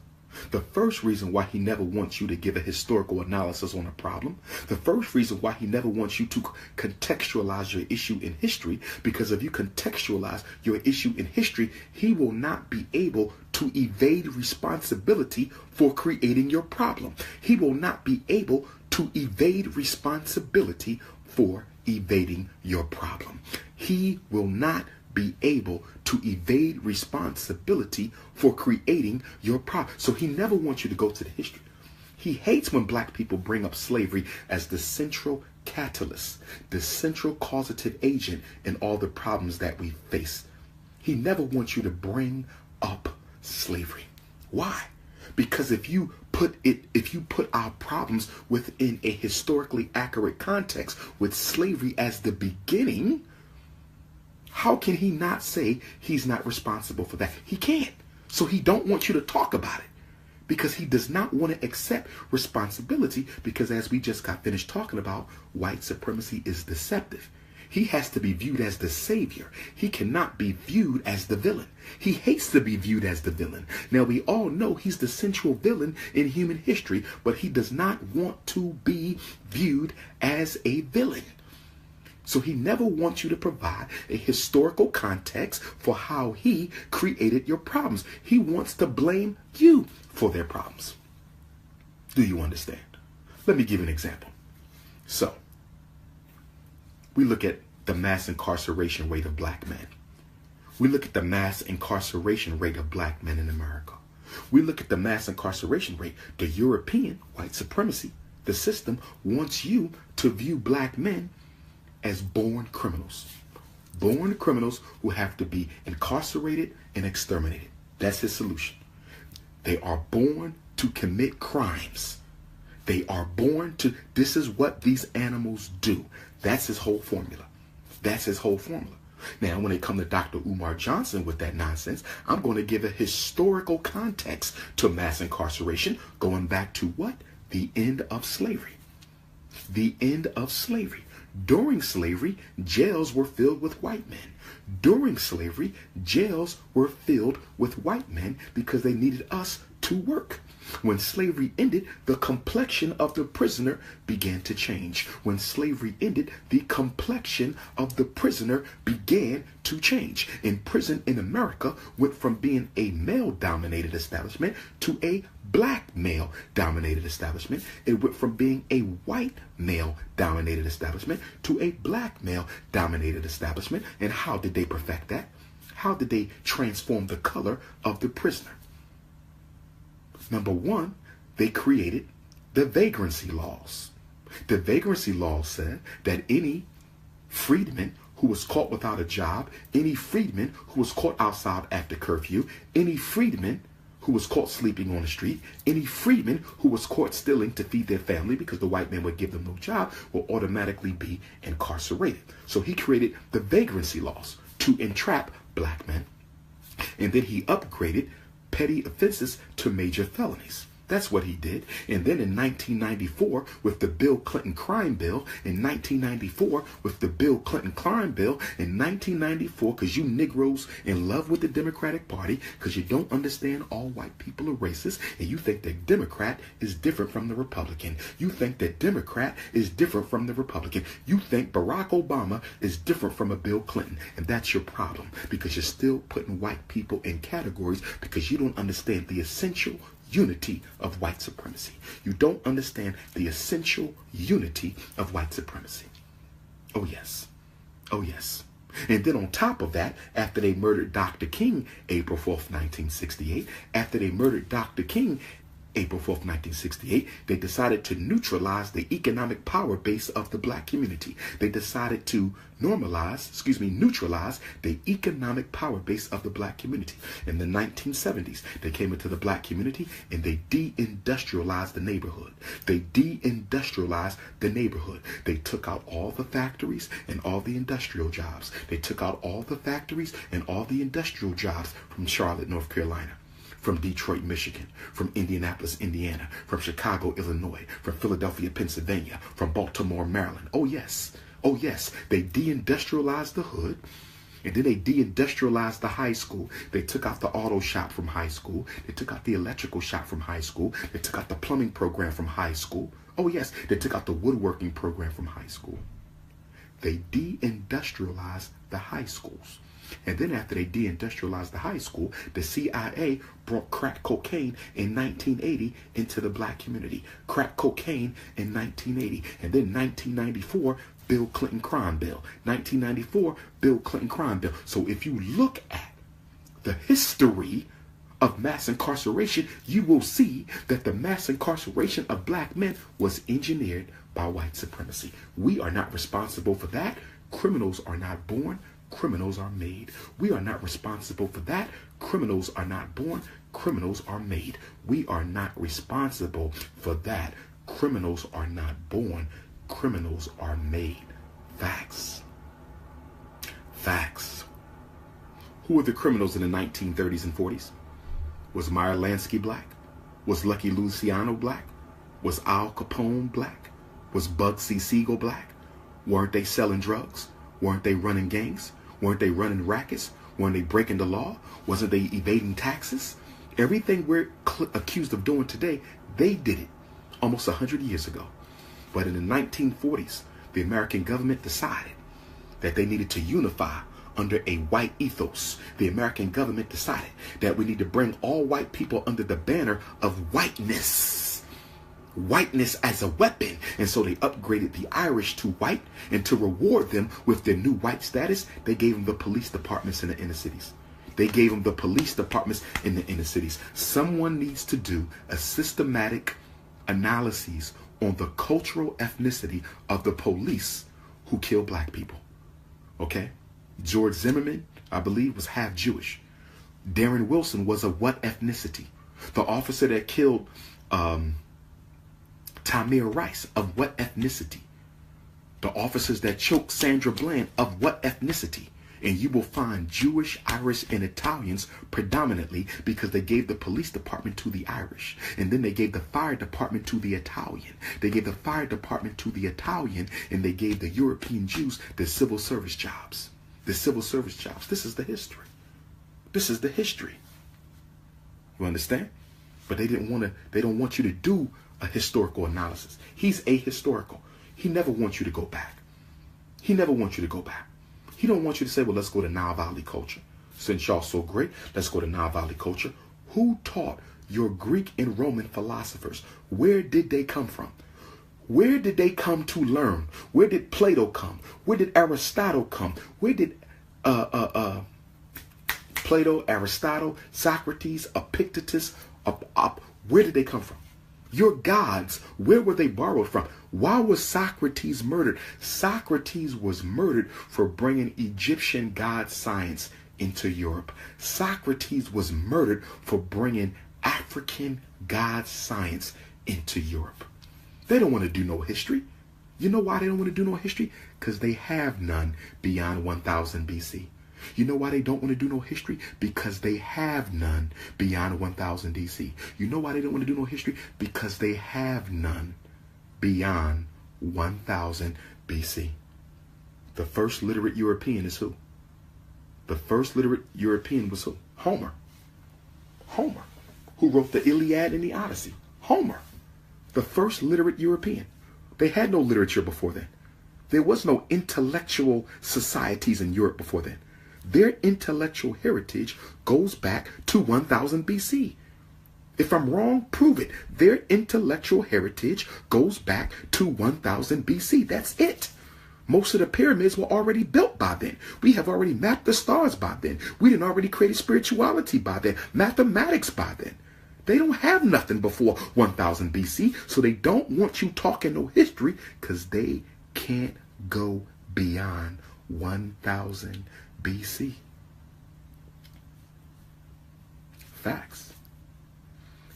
The first reason why he never wants you to give a historical analysis on a problem, the first reason why he never wants you to contextualize your issue in history, because if you contextualize your issue in history, he will not be able to evade responsibility for creating your problem. He will not be able to evade responsibility for evading your problem. He will not be able to evade responsibility for creating your problem. So he never wants you to go to the history. He hates when black people bring up slavery as the central catalyst, the central causative agent in all the problems that we face. He never wants you to bring up slavery. Why? Because if you put our problems within a historically accurate context with slavery as the beginning, how can he not say he's not responsible for that? He can't. So he don't want you to talk about it because he does not want to accept responsibility, because as we just got finished talking about, white supremacy is deceptive. He has to be viewed as the savior. He cannot be viewed as the villain. He hates to be viewed as the villain. Now, we all know he's the central villain in human history, but he does not want to be viewed as a villain. So he never wants you to provide a historical context for how he created your problems. He wants to blame you for their problems. Do you understand? Let me give an example. So, we look at the mass incarceration rate of black men. We look at the mass incarceration rate of black men in America. We look at the mass incarceration rate. The European white supremacy, the system, wants you to view black men as born criminals. Born criminals who have to be incarcerated and exterminated. That's his solution. They are born to commit crimes. They are born to, this is what these animals do. That's his whole formula. That's his whole formula. Now, when it comes to Dr. Umar Johnson with that nonsense, I'm going to give a historical context to mass incarceration, going back to what? The end of slavery. The end of slavery. During slavery, jails were filled with white men. During slavery, jails were filled with white men because they needed us to work. When slavery ended, the complexion of the prisoner began to change. When slavery ended, the complexion of the prisoner began to change. And prison in America went from being a male-dominated establishment to a black male-dominated establishment. It went from being a white male-dominated establishment to a black male-dominated establishment. And how did they perfect that? How did they transform the color of the prisoner? Number one, they created the vagrancy laws. The vagrancy laws said that any freedman who was caught without a job, any freedman who was caught outside after curfew, any freedman who was caught sleeping on the street, any freedman who was caught stealing to feed their family because the white man would give them no job, will automatically be incarcerated. So he created the vagrancy laws to entrap black men. And then he upgraded petty offenses to major felonies. That's what he did. And then in 1994, with the Bill Clinton crime bill, in 1994, with the Bill Clinton crime bill, in 1994, because you Negroes in love with the Democratic Party, because you don't understand all white people are racist, and you think that Democrat is different from the Republican. You think that Democrat is different from the Republican. You think Barack Obama is different from a Bill Clinton. And that's your problem, because you're still putting white people in categories because you don't understand the essential unity of white supremacy. You don't understand the essential unity of white supremacy. Oh yes. Oh yes. And then on top of that, after they murdered Dr. King, April 4th, 1968, after they murdered Dr. King, April 4th, 1968, they decided to neutralize the economic power base of the black community. They decided to neutralize the economic power base of the black community. In the 1970s, they came into the black community and they deindustrialized the neighborhood. They deindustrialized the neighborhood. They took out all the factories and all the industrial jobs. They took out all the factories and all the industrial jobs from Charlotte, North Carolina, from Detroit, Michigan, from Indianapolis, Indiana, from Chicago, Illinois, from Philadelphia, Pennsylvania, from Baltimore, Maryland. Oh yes, they deindustrialized the hood, and then they deindustrialized the high school. They took out the auto shop from high school. They took out the electrical shop from high school. They took out the plumbing program from high school. Oh yes, they took out the woodworking program from high school. They deindustrialized the high schools. And then after they deindustrialized the high school, the CIA brought crack cocaine in 1980 into the black community. Crack cocaine in 1980. And then 1994, Bill Clinton crime bill. 1994, Bill Clinton crime bill. So if you look at the history of mass incarceration, you will see that the mass incarceration of black men was engineered by white supremacy. We are not responsible for that. Criminals are not born. Criminals are made. We are not responsible for that. Criminals are not born. Criminals are made. We are not responsible for that. Criminals are not born. Criminals are made. Facts. Facts. Who were the criminals in the 1930s and 40s? Was Meyer Lansky black? Was Lucky Luciano black? Was Al Capone black? Was Bugsy Siegel black? Weren't they selling drugs? Weren't they running gangs? Weren't they running rackets? Weren't they breaking the law? Wasn't they evading taxes? Everything we're accused of doing today, they did it almost 100 years ago. But in the 1940s, the American government decided that they needed to unify under a white ethos. The American government decided that we need to bring all white people under the banner of whiteness. Whiteness as a weapon. And so they upgraded the Irish to white, and to reward them with their new white status, they gave them the police departments in the inner cities. They gave them the police departments in the inner cities. Someone needs to do a systematic analysis on the cultural ethnicity of the police who kill black people. Okay? George Zimmerman, I believe, was half Jewish. Darren Wilson was of what ethnicity? The officer that killed Tamir Rice, of what ethnicity? The officers that choked Sandra Bland, of what ethnicity? And you will find Jewish, Irish, and Italians predominantly, because they gave the police department to the Irish. And then they gave the fire department to the Italian. They gave the fire department to the Italian, and they gave the European Jews the civil service jobs. The civil service jobs. This is the history. This is the history. You understand? But they don't want you to do a historical analysis. He's ahistorical. He never wants you to go back. He never wants you to go back. He don't want you to say, well, let's go to Nile Valley culture. Since y'all so great, let's go to Nile Valley culture. Who taught your Greek and Roman philosophers? Where did they come from? Where did they come to learn? Where did Plato come? Where did Aristotle come? Where did Plato, Aristotle, Socrates, Epictetus, where did they come from? Your gods, where were they borrowed from? Why was Socrates murdered? Socrates was murdered for bringing Egyptian god science into Europe. Socrates was murdered for bringing African god science into Europe. They don't want to do no history. You know why they don't want to do no history? Because they have none beyond 1000 BC. You know why they don't want to do no history? Because they have none beyond 1000 DC. You know why they don't want to do no history? Because they have none beyond 1000 BC. The first literate European is who? The first literate European was who? Homer. Homer. Who wrote the Iliad and the Odyssey? Homer. The first literate European. They had no literature before then. There was no intellectual societies in Europe before then. Their intellectual heritage goes back to 1000 BC. If I'm wrong, prove it. Their intellectual heritage goes back to 1000 BC. That's it. Most of the pyramids were already built by then. We have already mapped the stars by then. We done already created spirituality by then, mathematics by then. They don't have nothing before 1000 BC, so they don't want you talking no history, because they can't go beyond 1000 BC. Facts.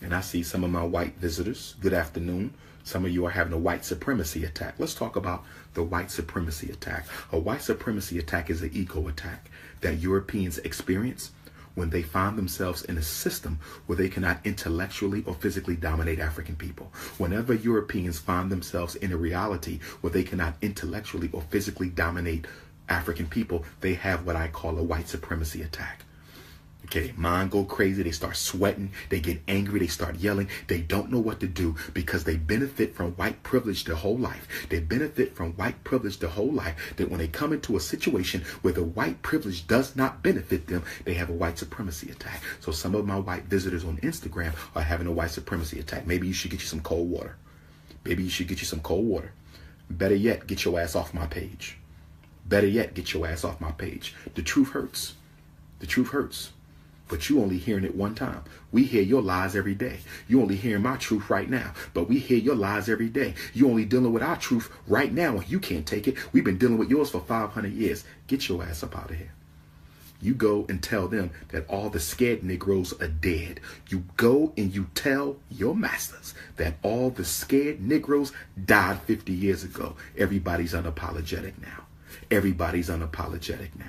And I see some of my white visitors. Good afternoon. Some of you are having a white supremacy attack. Let's talk about the white supremacy attack. A white supremacy attack is an ego attack that Europeans experience when they find themselves in a system where they cannot intellectually or physically dominate African people. Whenever Europeans find themselves in a reality where they cannot intellectually or physically dominate African people, they have what I call a white supremacy attack. Okay, their mind go crazy, they start sweating, they get angry, they start yelling, they don't know what to do because they benefit from white privilege their whole life. They benefit from white privilege their whole life, that when they come into a situation where the white privilege does not benefit them, they have a white supremacy attack. So some of my white visitors on Instagram are having a white supremacy attack. Maybe you should get you some cold water. Maybe you should get you some cold water. Better yet, get your ass off my page. Better yet, get your ass off my page. The truth hurts. The truth hurts. But you only hearing it one time. We hear your lies every day. You only hearing my truth right now. But we hear your lies every day. You only dealing with our truth right now and you can't take it. We've been dealing with yours for 500 years. Get your ass up out of here. You go and tell them that all the scared Negroes are dead. You go and you tell your masters that all the scared Negroes died 50 years ago. Everybody's unapologetic now. Everybody's unapologetic now.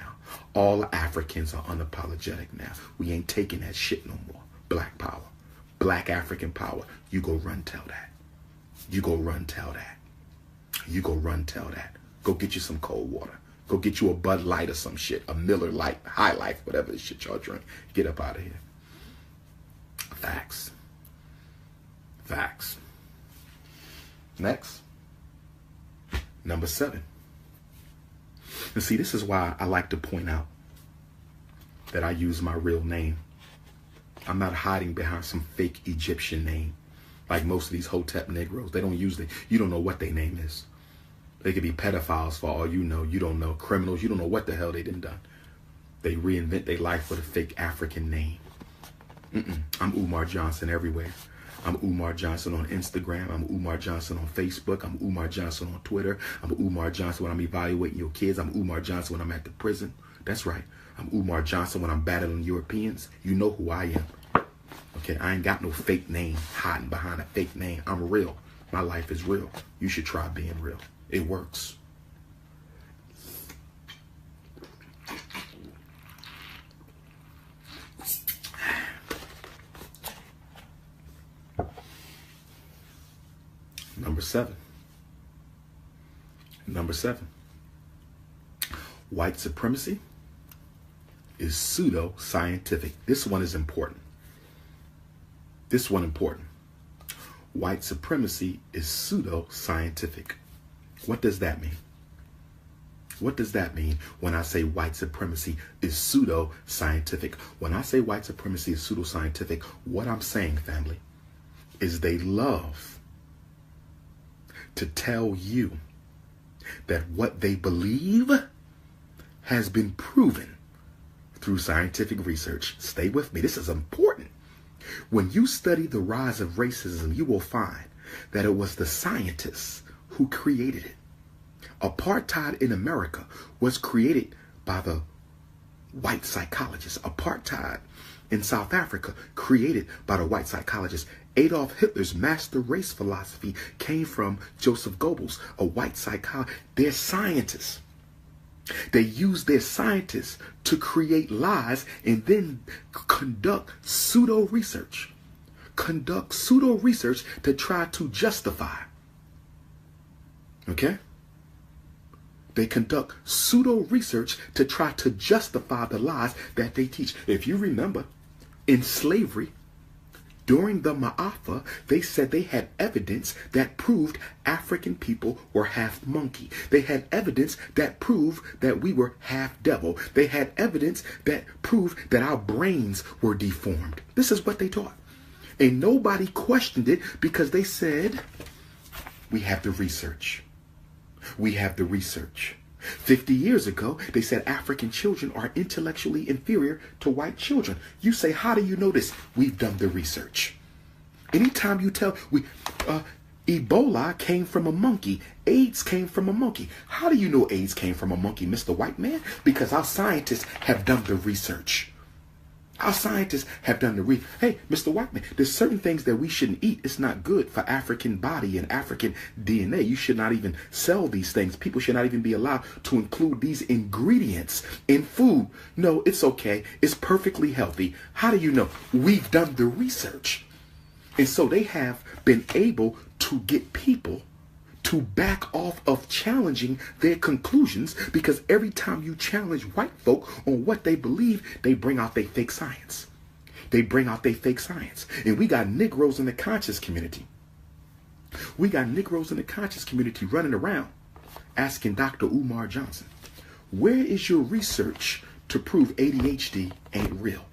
All Africans are unapologetic now. We ain't taking that shit no more. Black power. Black African power. You go run tell that. You go run tell that. You go run tell that. Go get you some cold water. Go get you a Bud Light or some shit, a Miller Light, High Life, whatever the shit y'all drink. Get up out of here. Facts. Facts. Next. Number 7. And see, this is why I like to point out that I use my real name. I'm not hiding behind some fake Egyptian name like most of these Hotep Negroes. They don't use it. You don't know what their name is. They could be pedophiles for all you know. You don't know. Criminals. You don't know what the hell they done. They reinvent their life with a fake African name. I'm Umar Johnson everywhere. I'm Umar Johnson on Instagram. I'm Umar Johnson on Facebook. I'm Umar Johnson on Twitter. I'm Umar Johnson when I'm evaluating your kids. I'm Umar Johnson when I'm at the prison. That's right. I'm Umar Johnson when I'm battling Europeans. You know who I am. Okay, I ain't got no fake name hiding behind a fake name. I'm real. My life is real. You should try being real. It works. Number 7. Number 7. White supremacy is pseudo-scientific. This one is important. This one important. White supremacy is pseudo-scientific. What does that mean? What does that mean when I say white supremacy is pseudo-scientific? When I say white supremacy is pseudo-scientific, what I'm saying, family, is they love to tell you that what they believe has been proven through scientific research. Stay with me. This is important. When you study the rise of racism, you will find that it was the scientists who created it. Apartheid in America was created by the white psychologists. Apartheid in South Africa created by the white psychologists. Adolf Hitler's master race philosophy came from Joseph Goebbels, a white psychologist. They're scientists. They use their scientists to create lies and then conduct pseudo research. Conduct pseudo research to try to justify. Okay? They conduct pseudo research to try to justify the lies that they teach. If you remember, in slavery, during the Ma'afa, they said they had evidence that proved African people were half monkey. They had evidence that proved that we were half devil. They had evidence that proved that our brains were deformed. This is what they taught. And nobody questioned it because they said, we have the research. We have the research. 50 years ago, they said African children are intellectually inferior to white children. You say, how do you know this? We've done the research. Anytime you tell, Ebola came from a monkey, AIDS came from a monkey. How do you know AIDS came from a monkey, Mr. White Man? Because our scientists have done the research. Our scientists have done the research. Hey, Mr. White Man, there's certain things that we shouldn't eat. It's not good for African body and African DNA. You should not even sell these things. People should not even be allowed to include these ingredients in food. No, it's okay. It's perfectly healthy. How do you know? We've done the research. And so they have been able to get people to back off of challenging their conclusions, because every time you challenge white folk on what they believe, they bring out their fake science. They bring out their fake science. And we got Negroes in the conscious community. We got Negroes in the conscious community running around asking Dr. Umar Johnson, where is your research to prove ADHD ain't real?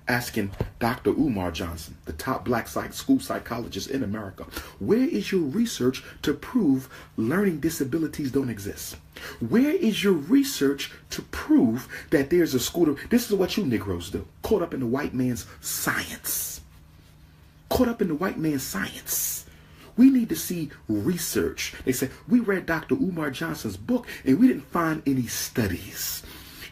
Asking Dr. Umar Johnson, the top black school psychologist in America, where is your research to prove learning disabilities don't exist? Where is your research to prove that there's a school? This is what you Negroes do. Caught up in the white man's science. Caught up in the white man's science. We need to see research. They said, we read Dr. Umar Johnson's book and we didn't find any studies.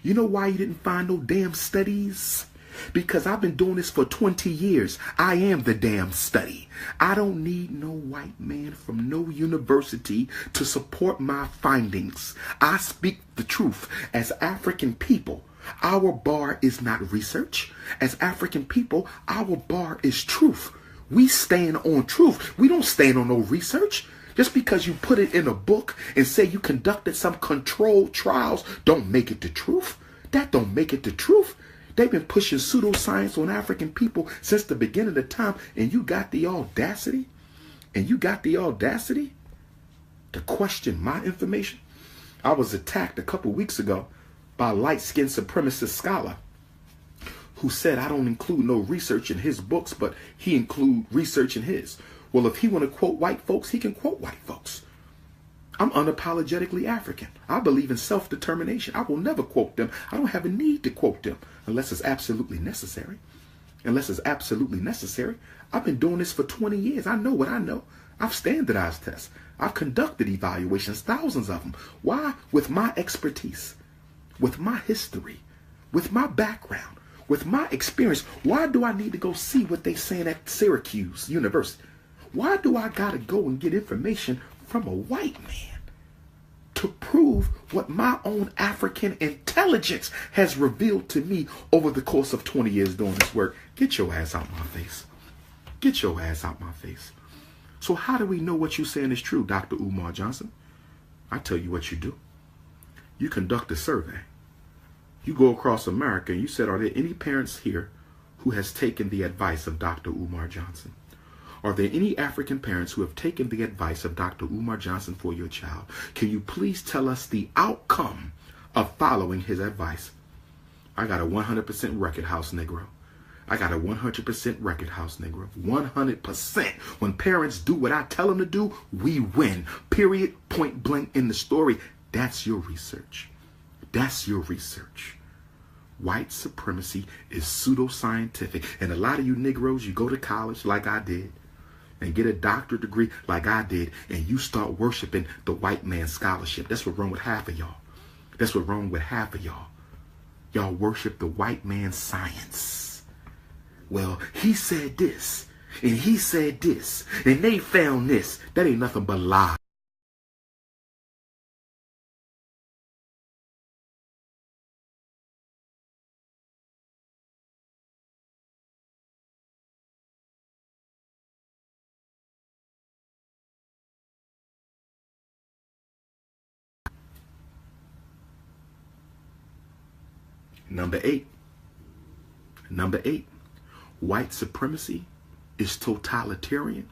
You know why you didn't find no damn studies? Because I've been doing this for 20 years. I am the damn study. I don't need no white man from no university to support my findings. I speak the truth. As African people, our bar is not research. As African people, our bar is truth. We stand on truth. We don't stand on no research. Just because you put it in a book and say you conducted some controlled trials don't make it the truth. That don't make it the truth. They've been pushing pseudoscience on African people since the beginning of time, and you got the audacity, to question my information. I was attacked a couple weeks ago by a light-skinned supremacist scholar who said I don't include no research in his books, but he include research in his. Well, if he want to quote white folks, he can quote white folks. I'm unapologetically African. I believe in self-determination. I will never quote them. I don't have a need to quote them unless it's absolutely necessary. I've been doing this for 20 years. I know what I know. I've standardized tests. I've conducted evaluations, thousands of them. Why? With my expertise, with my history, with my background, with my experience. Why do I need to go see what they saying at Syracuse University? Why do I got to go and get information from a white man to prove what my own African intelligence has revealed to me over the course of 20 years doing this work? Get your ass out my face. Get your ass out my face. So how do we know what you're saying is true, Dr. Umar Johnson? I tell you what you do. You conduct a survey. You go across America and you said, are there any parents here who has taken the advice of Dr. Umar Johnson? Are there any African parents who have taken the advice of Dr. Umar Johnson for your child? Can you please tell us the outcome of following his advice? I got a 100% record house Negro. 100%. When parents do what I tell them to do, we win. Period. Point blank in the story. That's your research. White supremacy is pseudoscientific. And a lot of you Negroes, you go to college like I did and get a doctorate degree like I did, and you start worshiping the white man's scholarship. That's what's wrong with half of y'all. Y'all worship the white man's science. Well, he said this, and he said this, and they found this. That ain't nothing but lies. Number eight, white supremacy is totalitarian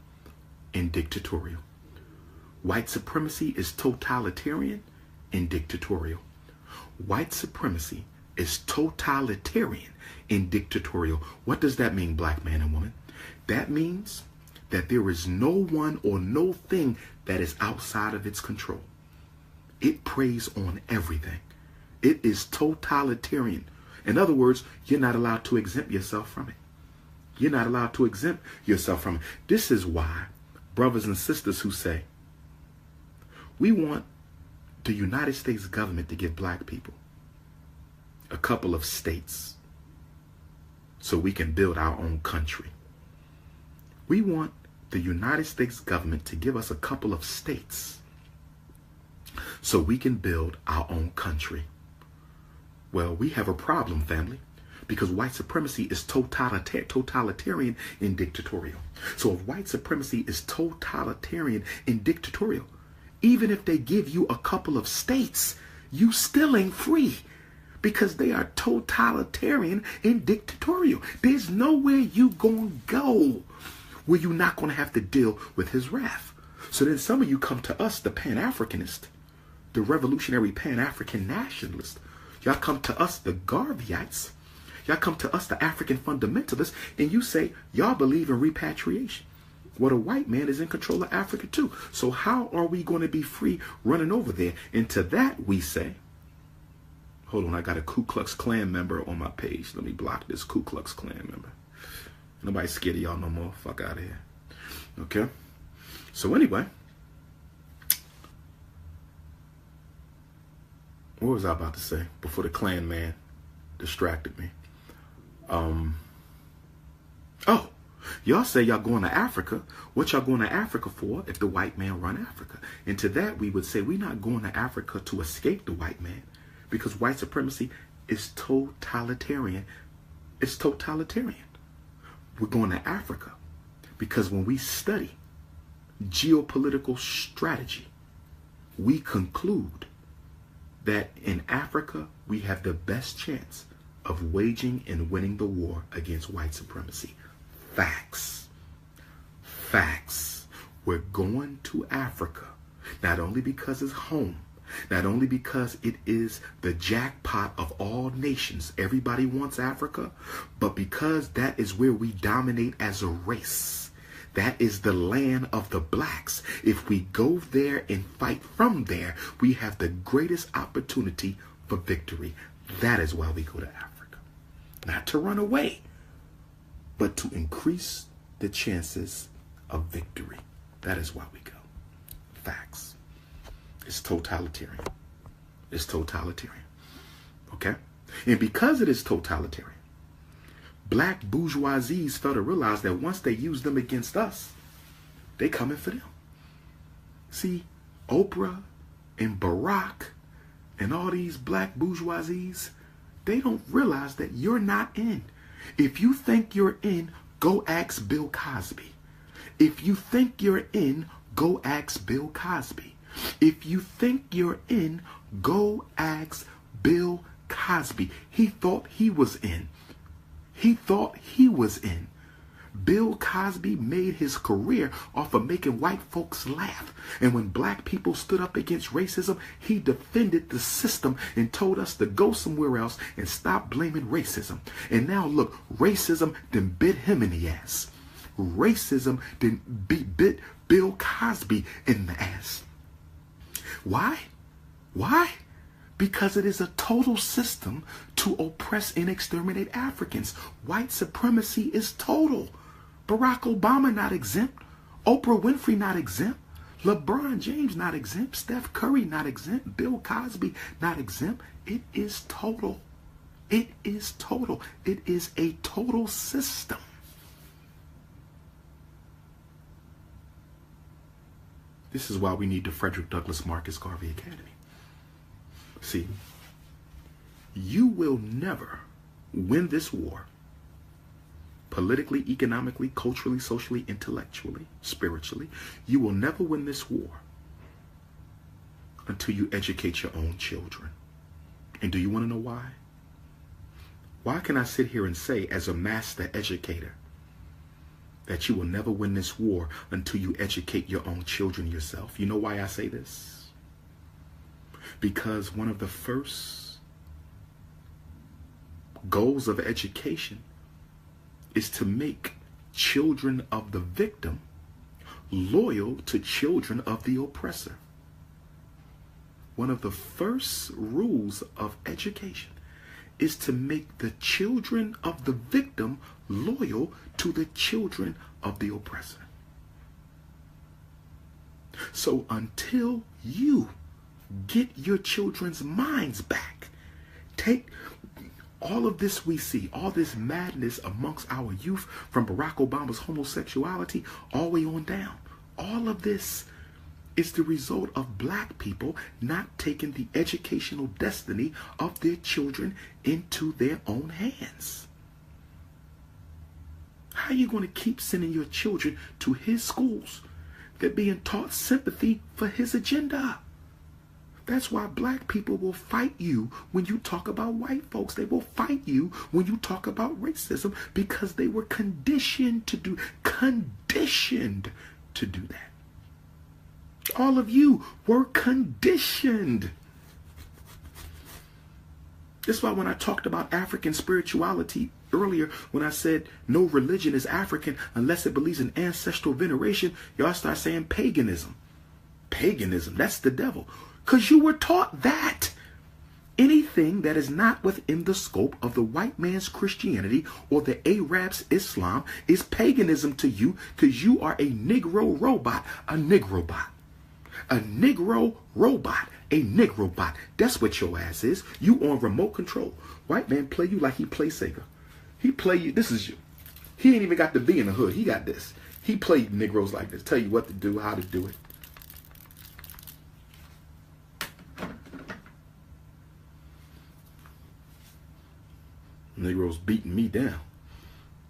and dictatorial. White supremacy is totalitarian and dictatorial. White supremacy is totalitarian and dictatorial. What does that mean, black man and woman? That means that there is no one or no thing that is outside of its control. It preys on everything. It is totalitarian. In other words, you're not allowed to exempt yourself from it. This is why brothers and sisters who say, we want the United States government to give black people a couple of states so we can build our own country. We want the United States government to give us a couple of states so we can build our own country. Well, we have a problem, family, because white supremacy is totalitarian and dictatorial. So if white supremacy is totalitarian and dictatorial, even if they give you a couple of states, you still ain't free because they are totalitarian and dictatorial. There's nowhere you gonna go where you're not gonna have to deal with his wrath. So then some of you come to us, the Pan-Africanist, the revolutionary Pan-African nationalist. Y'all come to us, the Garveyites. Y'all come to us, the African fundamentalists, and you say, y'all believe in repatriation. Well, the white man is in control of Africa too. So how are we going to be free running over there? And to that we say, hold on, I got a Ku Klux Klan member on my page. Let me block this Ku Klux Klan member. Nobody's scared of y'all no more. Fuck out of here. Okay? So anyway, what was I about to say before the Klan man distracted me? Oh, y'all say y'all going to Africa. What y'all going to Africa for if the white man run Africa? And to that we would say we're not going to Africa to escape the white man, because white supremacy is totalitarian. It's totalitarian. We're going to Africa because when we study geopolitical strategy, we conclude that in Africa, we have the best chance of waging and winning the war against white supremacy. Facts. Facts. We're going to Africa, not only because it's home, not only because it is the jackpot of all nations, everybody wants Africa, but because that is where we dominate as a race. That is the land of the blacks. If we go there and fight from there, we have the greatest opportunity for victory. That is why we go to Africa. Not to run away, but to increase the chances of victory. That is why we go. Facts. It's totalitarian. It's totalitarian. Okay? And because it is totalitarian, black bourgeoisies fail to realize that once they use them against us, they coming for them. See, Oprah and Barack and all these black bourgeoisies, they don't realize that you're not in. If you think you're in, go ask Bill Cosby. If you think you're in, go ask Bill Cosby. If you think you're in, go ask Bill Cosby. He thought he was in. He thought he was in. Bill Cosby made his career off of making white folks laugh. And when black people stood up against racism, he defended the system and told us to go somewhere else and stop blaming racism. And now look, racism done bit him in the ass. Racism done bit Bill Cosby in the ass. Why? Why? Because it is a total system to oppress and exterminate Africans. White supremacy is total. Barack Obama not exempt. Oprah Winfrey not exempt. LeBron James not exempt. Steph Curry not exempt. Bill Cosby not exempt. It is total. It is total. It is a total system. This is why we need the Frederick Douglass Marcus Garvey Academy. See, you will never win this war politically, economically, culturally, socially, intellectually, spiritually. You will never win this war until you educate your own children. And do you want to know why? Why can I sit here and say, as a master educator, that you will never win this war until you educate your own children yourself? You know why I say this? Because one of the first goals of education is to make children of the victim loyal to children of the oppressor. One of the first rules of education is to make the children of the victim loyal to the children of the oppressor. So until you get your children's minds back, take all of this we see, all this madness amongst our youth, from Barack Obama's homosexuality all the way on down. All of this is the result of black people not taking the educational destiny of their children into their own hands. How are you going to keep sending your children to his schools? They're being taught sympathy for his agenda. That's why black people will fight you when you talk about white folks. They will fight you when you talk about racism, because they were conditioned to do that. All of you were conditioned. That's why when I talked about African spirituality earlier, when I said no religion is African unless it believes in ancestral veneration, y'all start saying paganism. Paganism, that's the devil. Because you were taught that. Anything that is not within the scope of the white man's Christianity or the Arab's Islam is paganism to you, because you are a Negro robot, a Negrobot. A Negro robot, a Negrobot. That's what your ass is. You on remote control. White man play you like he play Sega. He play you, this is you. He ain't even got to be in the hood. He got this. He played Negroes like this. Tell you what to do, how to do it. Negroes beating me down.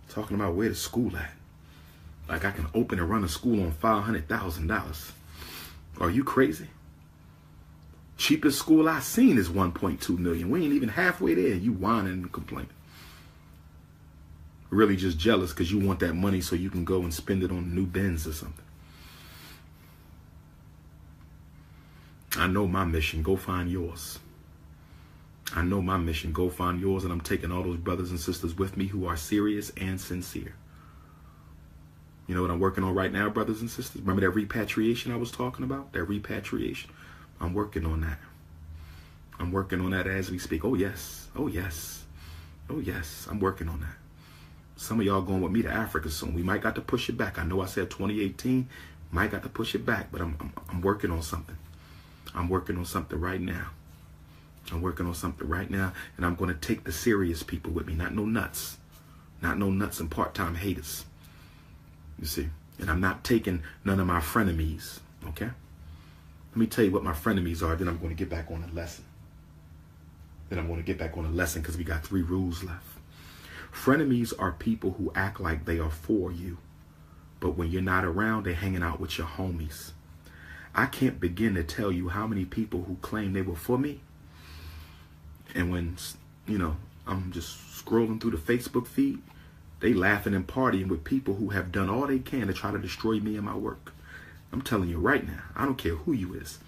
Talking about where the school at. Like I can open and run a school on $500,000. Are you crazy? Cheapest school I seen is $1.2 million. We ain't even halfway there. You whining and complaining. Really just jealous because you want that money so you can go and spend it on new Benz or something. I know my mission. Go find yours. I know my mission. Go find yours, and I'm taking all those brothers and sisters with me who are serious and sincere. You know what I'm working on right now, brothers and sisters? Remember that repatriation I was talking about? That repatriation? I'm working on that. I'm working on that as we speak. Oh, yes. Oh, yes. Oh, yes. I'm working on that. Some of y'all going with me to Africa soon. We might got to push it back. I know I said 2018. Might got to push it back, but I'm working on something. I'm working on something right now. I'm working on something right now, and I'm going to take the serious people with me, not no nuts. Not no nuts and part-time haters. You see? And I'm not taking none of my frenemies, okay? Let me tell you what my frenemies are, then I'm going to get back on the lesson. Because we got 3 rules left. Frenemies are people who act like they are for you, but when you're not around, they're hanging out with your homies. I can't begin to tell you how many people who claim they were for me, and when, you know, I'm just scrolling through the Facebook feed, they laughing and partying with people who have done all they can to try to destroy me and my work. I'm telling you right now, I don't care who you is.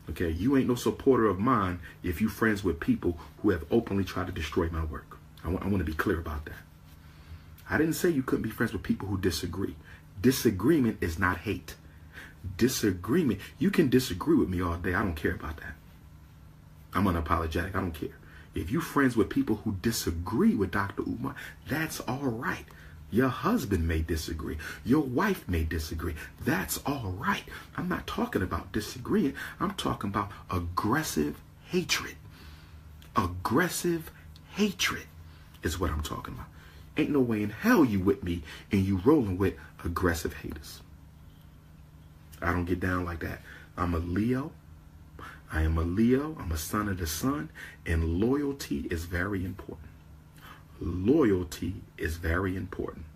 Okay, you ain't no supporter of mine if you friends with people who have openly tried to destroy my work. I want to be clear about that. I didn't say you couldn't be friends with people who disagree. Disagreement is not hate. Disagreement, you can disagree with me all day. I don't care about that. I'm unapologetic. I don't care. If you friends with people who disagree with Dr. Umar, that's all right. Your husband may disagree. Your wife may disagree. That's all right. I'm not talking about disagreeing. I'm talking about aggressive hatred. Aggressive hatred is what I'm talking about. Ain't no way in hell you with me and you rolling with aggressive haters. I don't get down like that. I'm a Leo. I am a Leo. I'm a son of the sun. And loyalty is very important. Loyalty is very important.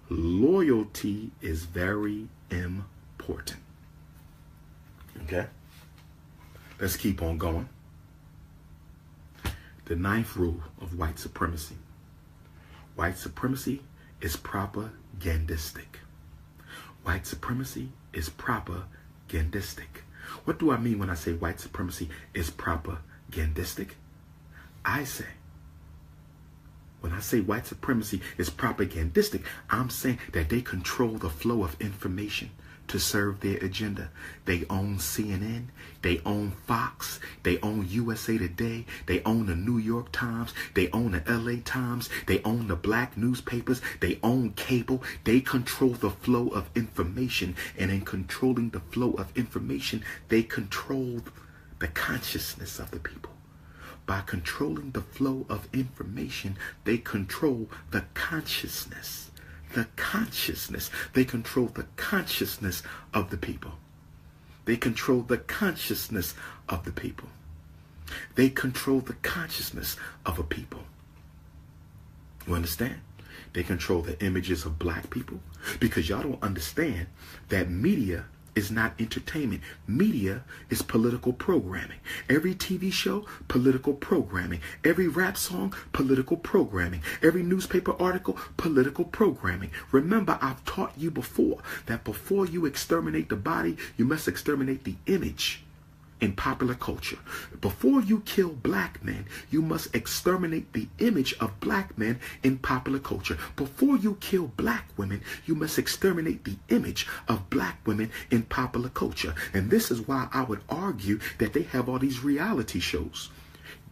Loyalty is very important. Okay? Let's keep on going. The 9th rule of white supremacy. White supremacy is propagandistic. White supremacy is propagandistic. What do I mean when I say white supremacy is propagandistic? When I say white supremacy is propagandistic, I'm saying that they control the flow of information to serve their agenda. They own CNN, they own Fox, they own USA Today, they own the New York Times, they own the LA Times, they own the black newspapers, they own cable. They control the flow of information, and in controlling the flow of information, they control the consciousness of the people. By controlling the flow of information, they control the consciousness. The consciousness. They control the consciousness of the people. They control the consciousness of the people. They control the consciousness of a people. You understand? They control the images of black people, because y'all don't understand that media is not entertainment. Media is political programming. Every TV show, political programming. Every rap song, political programming. Every newspaper article, political programming. Remember, I've taught you before that before you exterminate the body, you must exterminate the image in popular culture. Before you kill black men, you must exterminate the image of black men in popular culture. Before you kill black women, you must exterminate the image of black women in popular culture. And this is why I would argue that they have all these reality shows.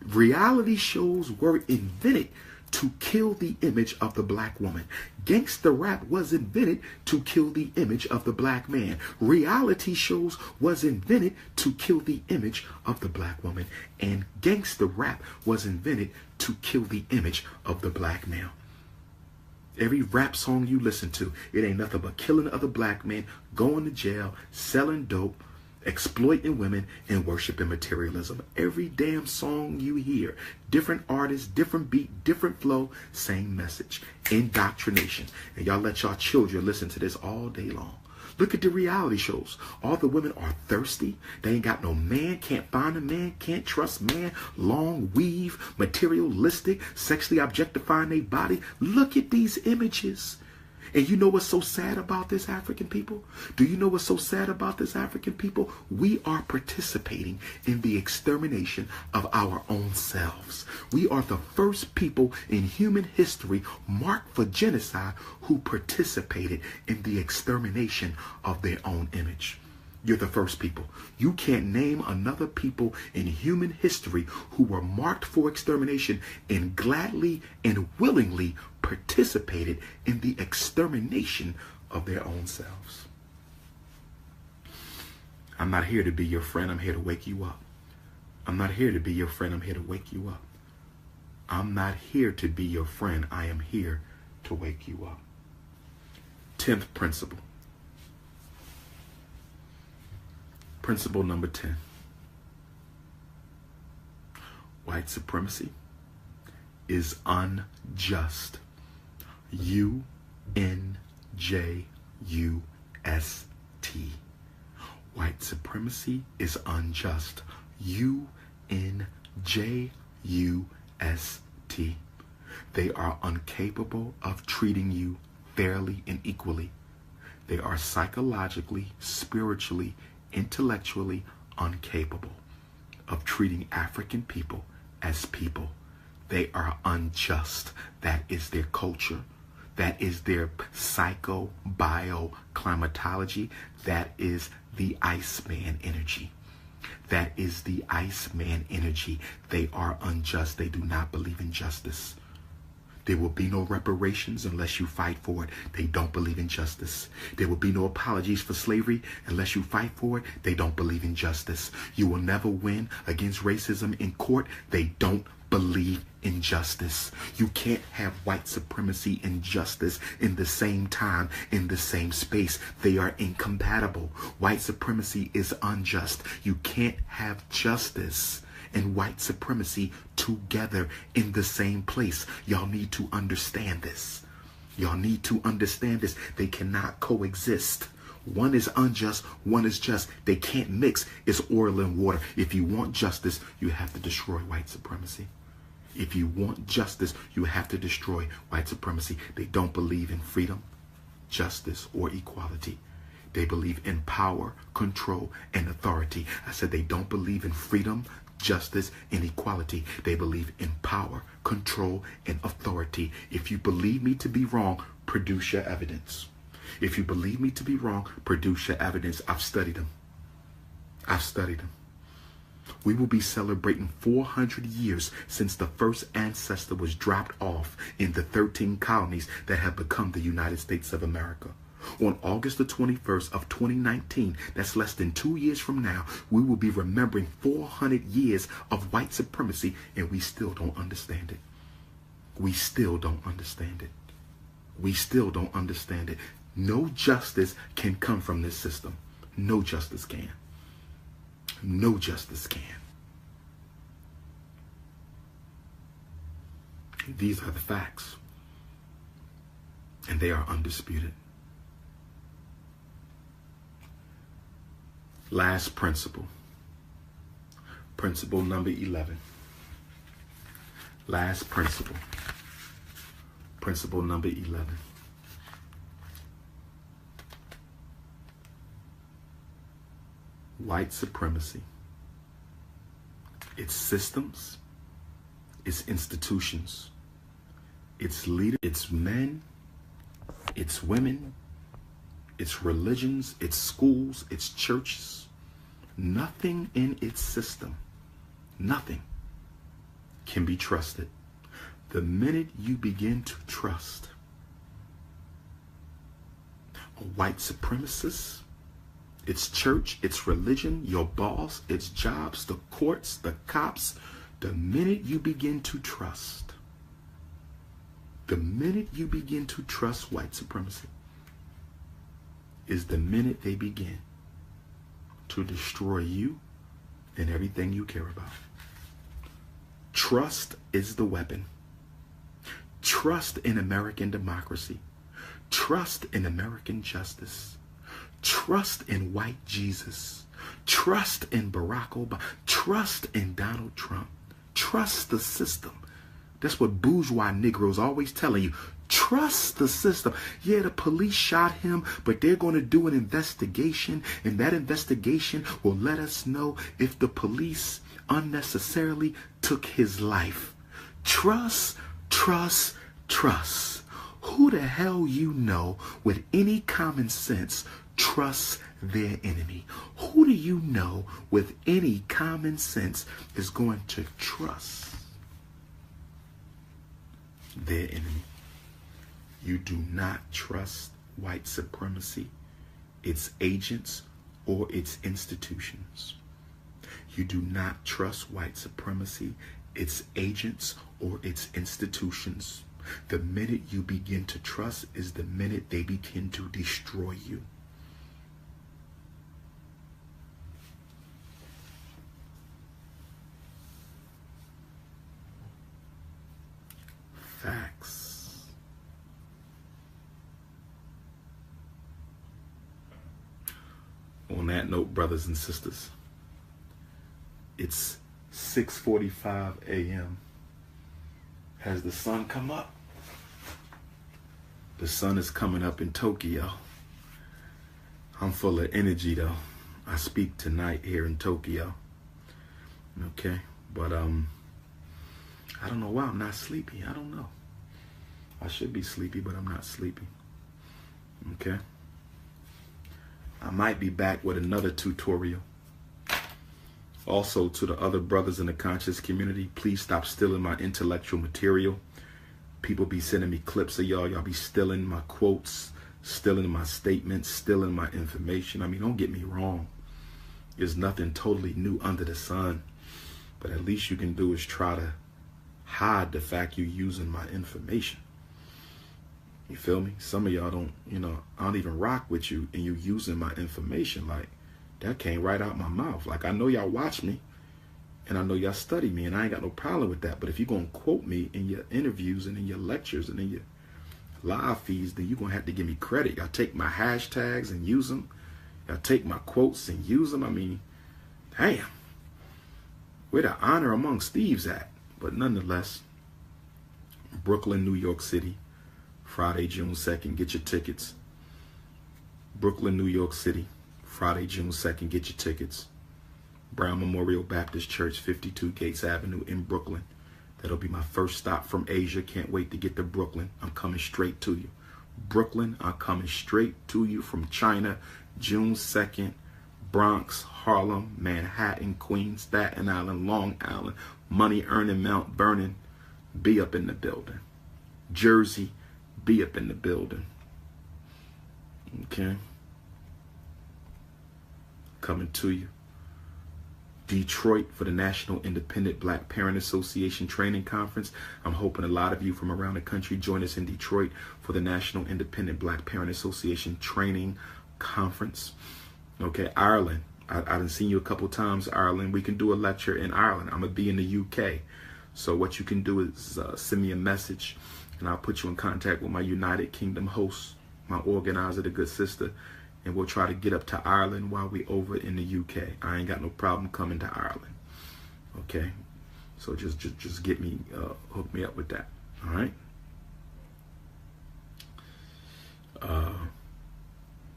Reality shows were invented to kill the image of the black woman. Gangsta rap was invented to kill the image of the black man. Reality shows was invented to kill the image of the black woman. And gangsta rap was invented to kill the image of the black male. Every rap song you listen to, it ain't nothing but killing other black men, going to jail, selling dope, exploiting women and worshiping materialism. Every damn song you hear, different artists, different beat, different flow, same message. Indoctrination. And y'all let y'all children listen to this all day long. Look at the reality shows. All the women are thirsty. They ain't got no man, can't find a man, can't trust man, long weave, materialistic, sexually objectifying their body. Look at these images. And you know what's so sad about this, African people? Do you know what's so sad about this, African people? We are participating in the extermination of our own selves. We are the first people in human history marked for genocide who participated in the extermination of their own image. You're the first people. You can't name another people in human history who were marked for extermination and gladly and willingly participated in the extermination of their own selves. I'm not here to be your friend. I'm here to wake you up. I'm not here to be your friend. I'm here to wake you up. I'm not here to be your friend. I am here to wake you up. 10th principle. Principle number 10. White supremacy is unjust. U-N-J-U-S-T. White supremacy is unjust. U-N-J-U-S-T. They are incapable of treating you fairly and equally. They are psychologically, spiritually, intellectually incapable of treating African people as people. They are unjust. That is their culture. That is their psycho-bio-climatology. That is the Iceman energy. That is the Iceman energy. They are unjust. They do not believe in justice. There will be no reparations unless you fight for it. They don't believe in justice. There will be no apologies for slavery unless you fight for it. They don't believe in justice. You will never win against racism in court. They don't believe in justice. You can't have white supremacy and justice in the same time, in the same space. They are incompatible. White supremacy is unjust. You can't have justice and white supremacy together in the same place. Y'all need to understand this. Y'all need to understand this. They cannot coexist. One is unjust, one is just. They can't mix. It's oil and water. If you want justice, you have to destroy white supremacy. If you want justice, you have to destroy white supremacy. They don't believe in freedom, justice, or equality. They believe in power, control, and authority. I said they don't believe in freedom, justice, and equality. They believe in power, control, and authority. If you believe me to be wrong, produce your evidence. If you believe me to be wrong, produce your evidence. I've studied them. I've studied them. We will be celebrating 400 years since the first ancestor was dropped off in the 13 colonies that have become the United States of America. On August the 21st of 2019, that's less than 2 years from now, we will be remembering 400 years of white supremacy, and we still don't understand it. We still don't understand it. We still don't understand it. No justice can come from this system. No justice can. No justice can. These are the facts, and they are undisputed. Last principle. Principle number 11. Last principle. Principle number 11. White supremacy, its systems, its institutions, its leaders, its men, its women, its religions, its schools, its churches, nothing in its system, nothing can be trusted. The minute you begin to trust a white supremacist, its church, its religion, your boss, its jobs, the courts, the cops, the minute you begin to trust, the minute you begin to trust white supremacy is the minute they begin to destroy you and everything you care about. Trust is the weapon. Trust in American democracy. Trust in American justice. Trust in white Jesus. Trust in Barack Obama. Trust in Donald Trump. Trust the system. That's what bourgeois Negroes always telling you. Trust the system. Yeah, the police shot him, but they're going to do an investigation, and that investigation will let us know if the police unnecessarily took his life. Trust, trust, trust. Who the hell you know with any common sense trusts their enemy? Who do you know with any common sense is going to trust their enemy? You do not trust white supremacy, its agents, or its institutions. You do not trust white supremacy, its agents, or its institutions. The minute you begin to trust is the minute they begin to destroy you. Facts. On that note, brothers and sisters, it's 6:45 a.m. Has the sun come up? The sun is coming up in Tokyo. I'm full of energy though. I speak tonight here in Tokyo. Okay, but I don't know why I'm not sleepy. I don't know. I should be sleepy, but I'm not sleepy. Okay. I might be back with another tutorial. Also, to the other brothers in the conscious community, please stop stealing my intellectual material. People be sending me clips of y'all. Y'all be stealing my quotes, stealing my statements, stealing my information. I mean, don't get me wrong. There's nothing totally new under the sun. But at least you can do is try to hide the fact you're using my information. You feel me? Some of y'all don't, I don't even rock with you and you using my information. Like, that came right out my mouth. Like, I know y'all watch me and I know y'all study me and I ain't got no problem with that. But if you're going to quote me in your interviews and in your lectures and in your live feeds, then you're going to have to give me credit. Y'all take my hashtags and use them. Y'all take my quotes and use them. I mean, damn. Where the honor amongst thieves at? But nonetheless, Brooklyn, New York City, Friday, June 2nd. Get your tickets. Brooklyn, New York City, Friday, June 2nd. Get your tickets. Brown Memorial Baptist Church, 52 Gates Avenue in Brooklyn. That'll be my first stop from Asia. Can't wait to get to Brooklyn. I'm coming straight to you. Brooklyn, I'm coming straight to you from China, June 2nd. Bronx, Harlem, Manhattan, Queens, Staten Island, Long Island, Money Earning, Mount Vernon, be up in the building. Jersey, be up in the building. Okay. Coming to you. Detroit for the National Independent Black Parent Association Training Conference. I'm hoping a lot of you from around the country join us in Detroit for the National Independent Black Parent Association Training Conference. Okay, Ireland. I done seen you a couple times, Ireland. We can do a lecture in Ireland. I'm going to be in the UK. So what you can do is send me a message and I'll put you in contact with my United Kingdom host, my organizer, the good sister, and we'll try to get up to Ireland while we over in the UK. I ain't got no problem coming to Ireland. Okay? So just get me, hook me up with that. All right?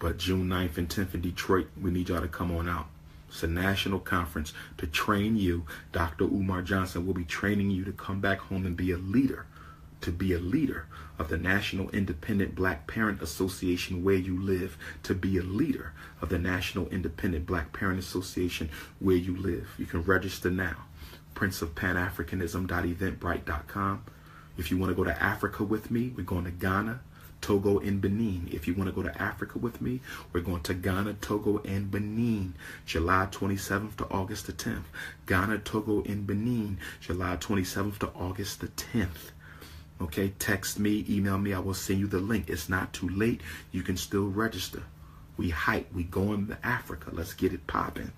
But June 9th and 10th in Detroit, we need y'all to come on out. It's a national conference to train you. Dr. Umar Johnson will be training you to come back home and be a leader, to be a leader of the National Independent Black Parent Association where you live, to be a leader of the National Independent Black Parent Association where you live. You can register now. princeofpanafricanism.eventbrite.com. If you want to go to Africa with me, we're going to Ghana, Togo, and Benin. If you want to go to Africa with me, we're going to Ghana, Togo, and Benin, July 27th to August the 10th. Ghana, Togo, and Benin, July 27th to August the 10th. Okay, text me, email me. I will send you the link. It's not too late. You can still register. We hype. We going to Africa. Let's get it popping.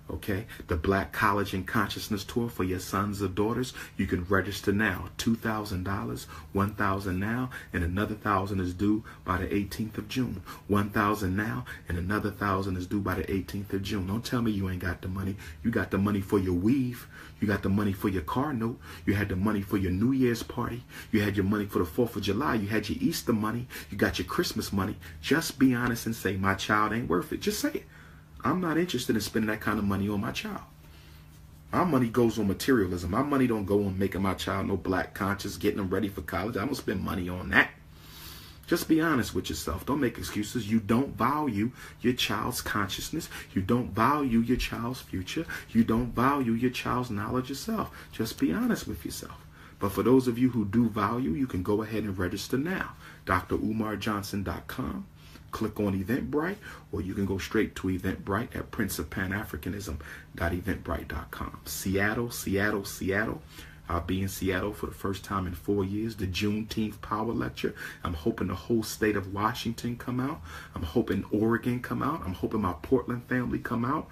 Okay, the Black College and Consciousness Tour for your sons or daughters. You can register now. $2,000, $1,000 now, and another $1,000 is due by the 18th of June. $1,000 now, and another $1,000 is due by the 18th of June. Don't tell me you ain't got the money. You got the money for your weave. You got the money for your car note. You had the money for your New Year's party. You had your money for the 4th of July. You had your Easter money. You got your Christmas money. Just be honest and say, my child ain't worth it. Just say it. I'm not interested in spending that kind of money on my child. My money goes on materialism. My money don't go on making my child no black conscious, getting them ready for college. I don't spend money on that. Just be honest with yourself. Don't make excuses. You don't value your child's consciousness. You don't value your child's future. You don't value your child's knowledge yourself. Just be honest with yourself. But for those of you who do value, you can go ahead and register now. drumarjohnson.com. Click on Eventbrite, or you can go straight to Eventbrite at princeofpanafricanism.eventbrite.com. Seattle, Seattle, Seattle. I'll be in Seattle for the first time in 4 years. The Juneteenth Power Lecture. I'm hoping the whole state of Washington come out. I'm hoping Oregon come out. I'm hoping my Portland family come out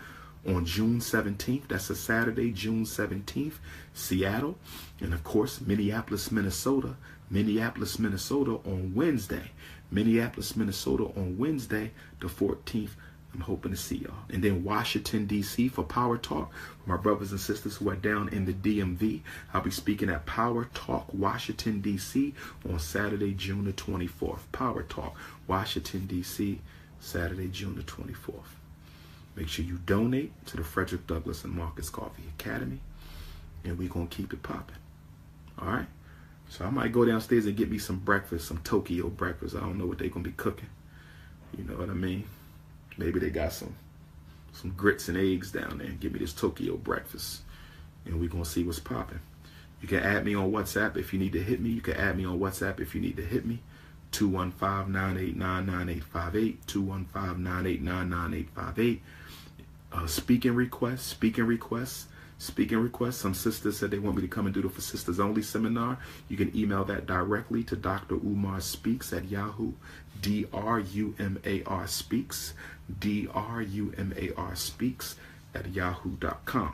on June 17th. That's a Saturday, June 17th, Seattle. And of course, Minneapolis, Minnesota. Minneapolis, Minnesota on Wednesday. Minneapolis, Minnesota on Wednesday, the 14th. I'm hoping to see y'all. And then Washington, D.C. for Power Talk. For my brothers and sisters who are down in the DMV, I'll be speaking at Power Talk, Washington, D.C. on Saturday, June the 24th. Power Talk, Washington, D.C., Saturday, June the 24th. Make sure you donate to the Frederick Douglass and Marcus Garvey Academy, and we're going to keep it popping. All right? So I might go downstairs and get me some breakfast, some Tokyo breakfast. I don't know what they're going to be cooking. You know what I mean? Maybe they got some grits and eggs down there. Give me this Tokyo breakfast, and we're going to see what's popping. You can add me on WhatsApp if you need to hit me. You can add me on WhatsApp if you need to hit me. 215-989-9858. 215-989-9858. Speaking requests. Some sisters said they want me to come and do the For Sisters Only seminar. You can email that directly to Dr. Umar Speaks at Yahoo. DRUMAR Speaks. DRUMAR Speaks at yahoo.com.